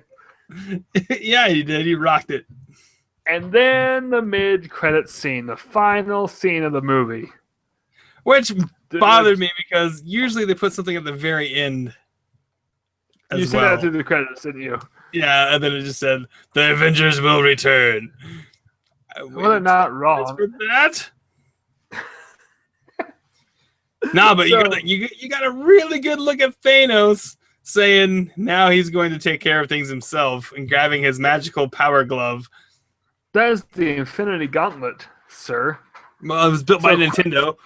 [SPEAKER 1] Yeah, you did. You rocked it.
[SPEAKER 2] And then the mid-credit scene, the final scene of the movie.
[SPEAKER 1] Which bothered me because usually they put something at the very end.
[SPEAKER 2] You said that through the credits, didn't you?
[SPEAKER 1] Yeah, and then it just said, "The Avengers will return."
[SPEAKER 2] Well, they're not wrong.
[SPEAKER 1] For that? No, but you got a really good look at Thanos saying now he's going to take care of things himself and grabbing his magical power glove.
[SPEAKER 2] That is the Infinity Gauntlet, sir.
[SPEAKER 1] Well, it was built by Nintendo.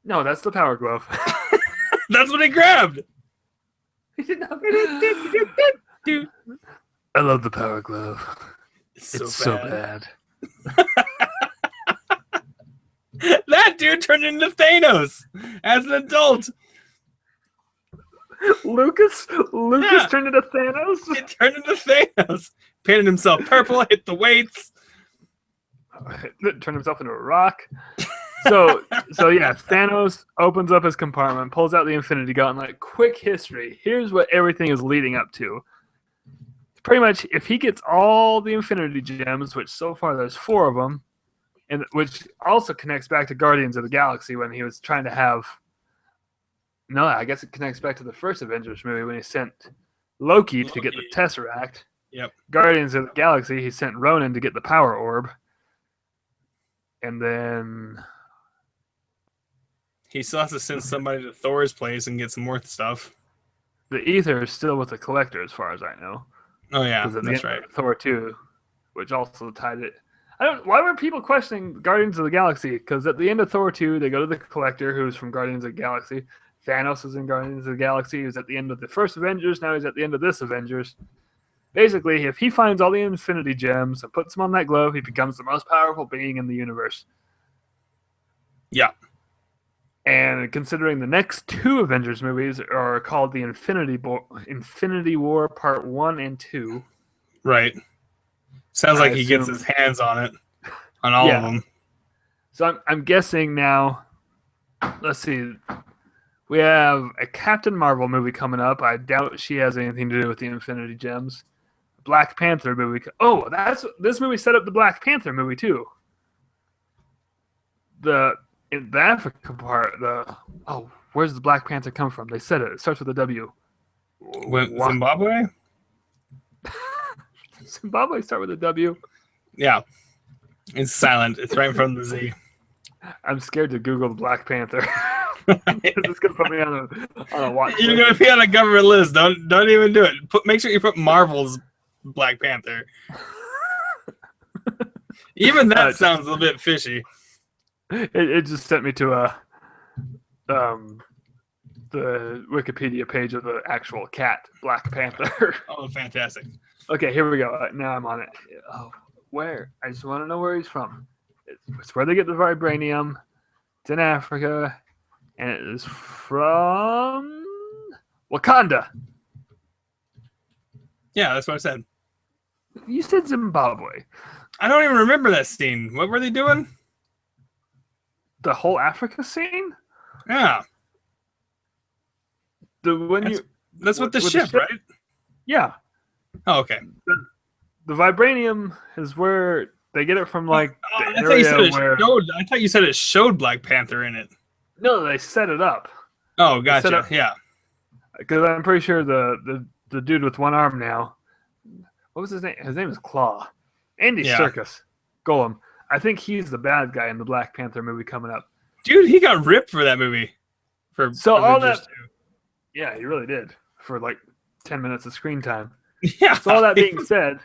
[SPEAKER 2] No, that's the Power Glove.
[SPEAKER 1] That's what he grabbed.
[SPEAKER 2] I love the Power Glove. It's so bad.
[SPEAKER 1] That dude turned into Thanos as an adult.
[SPEAKER 2] Lucas turned into Thanos.
[SPEAKER 1] He turned into Thanos. Painted himself purple. Hit the weights.
[SPEAKER 2] Turned himself into a rock. So yeah, Thanos opens up his compartment, pulls out the Infinity Gauntlet. Quick history. Here's what everything is leading up to. Pretty much, if he gets all the Infinity Gems, which so far there's 4 of them, and which also connects back to Guardians of the Galaxy when he was trying to have. No, I guess it connects back to the first Avengers movie when he sent Loki to get the Tesseract.
[SPEAKER 1] Yep.
[SPEAKER 2] Guardians of the Galaxy, he sent Ronan to get the Power Orb. And then
[SPEAKER 1] he still has to send somebody to Thor's place and get some more stuff.
[SPEAKER 2] The Ether is still with the Collector, as far as I know.
[SPEAKER 1] Oh yeah, that's right.
[SPEAKER 2] Thor 2, which also tied it. Why were people questioning Guardians of the Galaxy? Because at the end of Thor 2, they go to the Collector, who's from Guardians of the Galaxy. Thanos is in Guardians of the Galaxy. He was at the end of the first Avengers. Now he's at the end of this Avengers. Basically, if he finds all the Infinity Gems and puts them on that glove, he becomes the most powerful being in the universe.
[SPEAKER 1] Yeah.
[SPEAKER 2] And considering the next 2 Avengers movies are called the Infinity War Part 1 and 2.
[SPEAKER 1] Right. Sounds like he gets his hands on it. On all of them.
[SPEAKER 2] So I'm guessing now, let's see, we have a Captain Marvel movie coming up. I doubt she has anything to do with the Infinity Gems. Black Panther movie. Oh, this movie set up the Black Panther movie too. In the Africa part, where's the Black Panther come from? They said it. It starts with a W.
[SPEAKER 1] Zimbabwe?
[SPEAKER 2] Zimbabwe start with a W.
[SPEAKER 1] Yeah. It's silent. It's right in front of the Z.
[SPEAKER 2] I'm scared to Google Black Panther. It's going to put me on a watch list.
[SPEAKER 1] You're going to be on a government list. Don't even do it. Make sure you put Marvel's Black Panther. Even that sounds a little bit fishy.
[SPEAKER 2] It just sent me to the Wikipedia page of the actual cat, Black Panther.
[SPEAKER 1] Oh, fantastic.
[SPEAKER 2] Okay, here we go. Now I'm on it. Oh, where? I just want to know where he's from. It's where they get the vibranium. It's in Africa. And it is from Wakanda.
[SPEAKER 1] Yeah, that's what I said.
[SPEAKER 2] You said Zimbabwe.
[SPEAKER 1] I don't even remember that scene. What were they doing?
[SPEAKER 2] The whole Africa scene?
[SPEAKER 1] Yeah. That's with the ship, right?
[SPEAKER 2] Yeah.
[SPEAKER 1] Oh, okay.
[SPEAKER 2] The vibranium is where they get it from, like, the
[SPEAKER 1] I thought you said it showed Black Panther in it.
[SPEAKER 2] No, they set it up.
[SPEAKER 1] Oh, gotcha. Yeah.
[SPEAKER 2] Because I'm pretty sure the dude with one arm now, what was his name? His name is Claw. Andy Serkis. Golem. I think he's the bad guy in the Black Panther movie coming up.
[SPEAKER 1] Dude, he got ripped for that movie. For
[SPEAKER 2] So all
[SPEAKER 1] Avengers
[SPEAKER 2] that, yeah, he really did for like 10 minutes of screen time.
[SPEAKER 1] 2. Yeah.
[SPEAKER 2] So all that being said,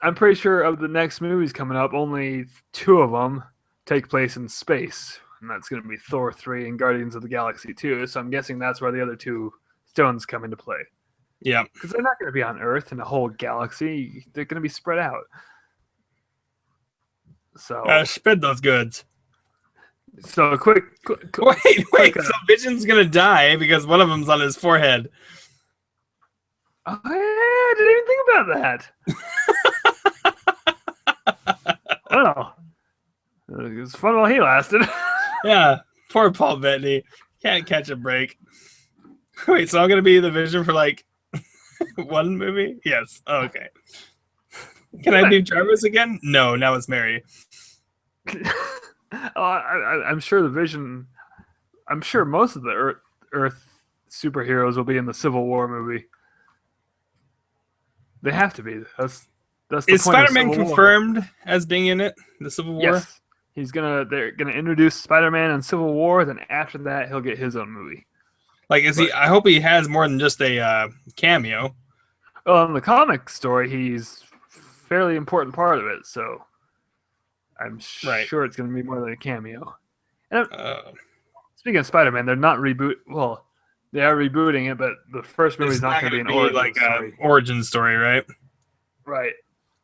[SPEAKER 2] I'm pretty sure of the next movies coming up, only 2 of them take place in space, and that's going to be Thor 3 and Guardians of the Galaxy 2. So I'm guessing that's where the other 2 stones come into play.
[SPEAKER 1] Yeah.
[SPEAKER 2] Because they're not going to be on Earth and the whole galaxy. They're going to be spread out. So
[SPEAKER 1] Spend those goods.
[SPEAKER 2] So quick
[SPEAKER 1] Wait. So Vision's gonna die because one of them's on his forehead.
[SPEAKER 2] Oh, yeah, I didn't even think about that. Well, it was fun while he lasted.
[SPEAKER 1] Yeah, poor Paul Bettany. Can't catch a break. Wait, so I'm gonna be the Vision for like one movie? Yes. Oh, okay. Can I do Jarvis again? No, now it's Mary.
[SPEAKER 2] I'm sure the Vision. I'm sure most of the Earth superheroes will be in the Civil War movie. They have to be. That's the
[SPEAKER 1] Is
[SPEAKER 2] point of
[SPEAKER 1] Spider-Man
[SPEAKER 2] Civil War.
[SPEAKER 1] confirmed as being in it? The Civil War?
[SPEAKER 2] Yes. They're gonna introduce Spider-Man in Civil War. Then after that, he'll get his own movie.
[SPEAKER 1] Like, is he? I hope he has more than just a cameo.
[SPEAKER 2] Well, in the comic story, he's a fairly important part of it. So I'm sure it's gonna be more than a cameo. And speaking of Spider-Man, they're not Well, they are rebooting it, but the first movie's not going to be an origin story.
[SPEAKER 1] Origin story, right?
[SPEAKER 2] Right.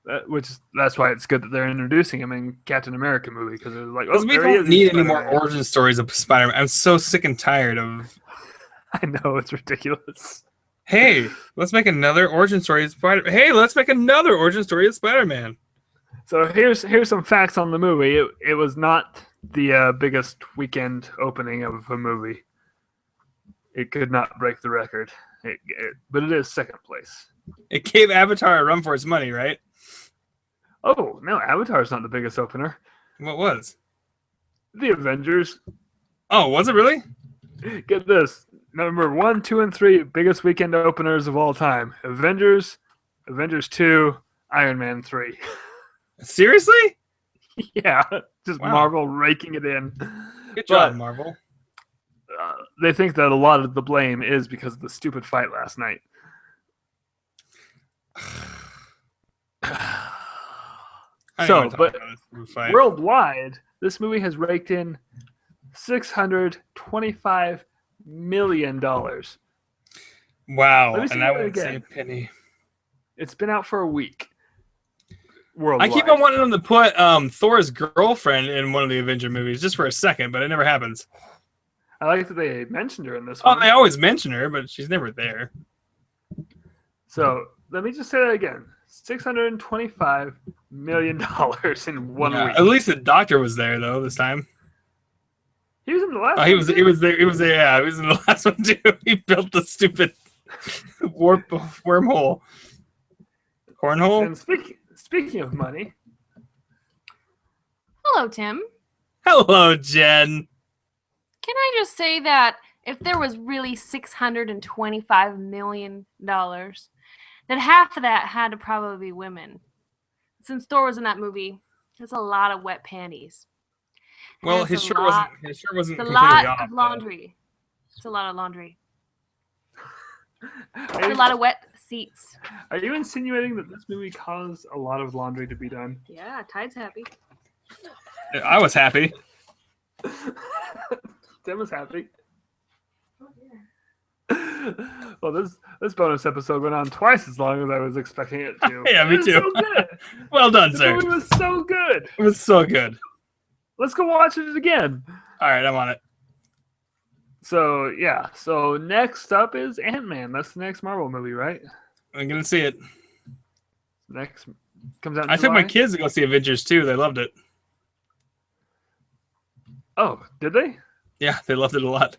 [SPEAKER 2] That's why it's good that they're introducing him in Captain America movie, because it's like,
[SPEAKER 1] we don't need any more origin stories of Spider-Man. I'm so sick and tired of.
[SPEAKER 2] I know, it's ridiculous.
[SPEAKER 1] Hey, let's make another origin story of Spider. Hey, let's make another origin story of Spider-Man.
[SPEAKER 2] So here's some facts on the movie. It was not the biggest weekend opening of a movie. It could not break the record, but it is second place.
[SPEAKER 1] It gave Avatar a run for its money, right?
[SPEAKER 2] Oh, no, Avatar's not the biggest opener.
[SPEAKER 1] What was?
[SPEAKER 2] The Avengers.
[SPEAKER 1] Oh, was it really?
[SPEAKER 2] Get this. Number 1, 2, and 3, biggest weekend openers of all time. Avengers, Avengers 2, Iron Man 3.
[SPEAKER 1] Seriously?
[SPEAKER 2] Yeah, just wow. Marvel raking it in.
[SPEAKER 1] Good job, Marvel.
[SPEAKER 2] They think that a lot of the blame is because of the stupid fight last night. But worldwide, this movie has raked in $625 million.
[SPEAKER 1] Wow, and I wouldn't say a penny.
[SPEAKER 2] It's been out for a week. Worldwide.
[SPEAKER 1] I keep on wanting them to put Thor's girlfriend in one of the Avenger movies just for a second, but it never happens.
[SPEAKER 2] I like that they mentioned her in this one.
[SPEAKER 1] Oh, they always mention her, but she's never there.
[SPEAKER 2] So let me just say that again: $625 million in 1 week.
[SPEAKER 1] At least the Doctor was there though this time.
[SPEAKER 2] He was in the last.
[SPEAKER 1] He was there. He was there. Yeah, he was in the last one too. He built the stupid wormhole, cornhole.
[SPEAKER 2] And speaking of money,
[SPEAKER 3] hello, Tim.
[SPEAKER 1] Hello, Jen.
[SPEAKER 3] Can I just say that if there was really $625 million, then half of that had to probably be women. Since Thor was in that movie, there's a lot of wet panties.
[SPEAKER 1] Well, his shirt wasn't
[SPEAKER 3] It's a
[SPEAKER 1] completely
[SPEAKER 3] lot
[SPEAKER 1] off,
[SPEAKER 3] of laundry. It's a lot of laundry. It's a lot of wet seats.
[SPEAKER 2] Are you insinuating that this movie caused a lot of laundry to be done?
[SPEAKER 3] Yeah, Tide's happy.
[SPEAKER 1] I was happy.
[SPEAKER 2] Tim was happy. Well, this bonus episode went on twice as long as I was expecting it to.
[SPEAKER 1] Yeah, me too.
[SPEAKER 2] So good.
[SPEAKER 1] Well done, sir.
[SPEAKER 2] The movie was so good.
[SPEAKER 1] It was so good.
[SPEAKER 2] Let's go watch it again.
[SPEAKER 1] All right, I'm on it.
[SPEAKER 2] So, yeah. So, next up is Ant-Man. That's the next Marvel movie, right?
[SPEAKER 1] I'm going to see it.
[SPEAKER 2] Next comes out in
[SPEAKER 1] I
[SPEAKER 2] July?
[SPEAKER 1] took my kids to go see Avengers 2. They loved it.
[SPEAKER 2] Oh, did they?
[SPEAKER 1] Yeah, they loved it a lot.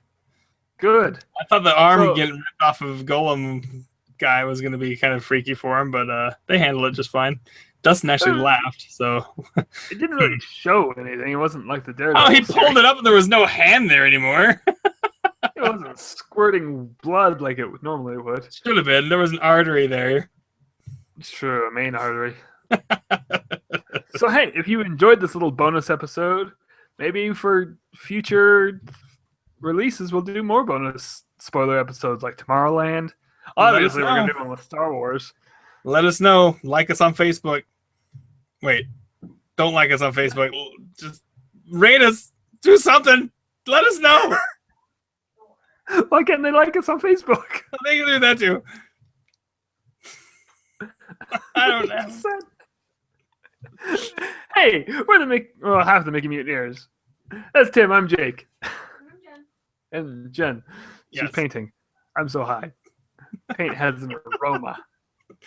[SPEAKER 2] Good.
[SPEAKER 1] I thought the arm getting ripped off of Golem guy was going to be kind of freaky for him, but they handled it just fine. Dustin actually laughed, so...
[SPEAKER 2] It didn't really show anything. It wasn't like the Daredevil.
[SPEAKER 1] Oh, he pulled it up and there was no hand there anymore.
[SPEAKER 2] It wasn't squirting blood like it normally would.
[SPEAKER 1] Should have been. There was an artery there.
[SPEAKER 2] It's true, a main artery. So hey, if you enjoyed this little bonus episode, maybe for future releases we'll do more bonus spoiler episodes like Tomorrowland. Obviously, we're gonna do one with Star Wars.
[SPEAKER 1] Let us know. Like us on Facebook. Wait, don't like us on Facebook. Just rate us. Do something. Let us know.
[SPEAKER 2] Why can't they like us on Facebook?
[SPEAKER 1] They can do that too. I don't know.
[SPEAKER 2] Hey, we're half the Mickey Mutineers. That's Tim. I'm Jake.
[SPEAKER 3] I'm Jen.
[SPEAKER 2] And Jen. She's
[SPEAKER 1] Yes.
[SPEAKER 2] painting. I'm so high. Paint has an aroma.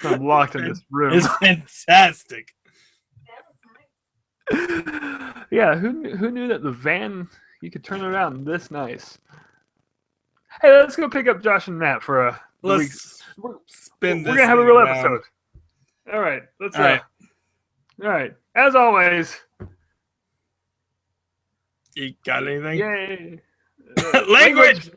[SPEAKER 2] I'm locked in this room.
[SPEAKER 1] It's fantastic.
[SPEAKER 2] Yeah, who knew that the van, you could turn it around this nice? Hey, let's go pick up Josh and Matt for a
[SPEAKER 1] Let's spin this.
[SPEAKER 2] We're gonna have a
[SPEAKER 1] thing
[SPEAKER 2] real
[SPEAKER 1] around.
[SPEAKER 2] episode. All right, let's.
[SPEAKER 1] All right.
[SPEAKER 2] All right. As always.
[SPEAKER 1] You got anything?
[SPEAKER 2] Yay.
[SPEAKER 1] Language.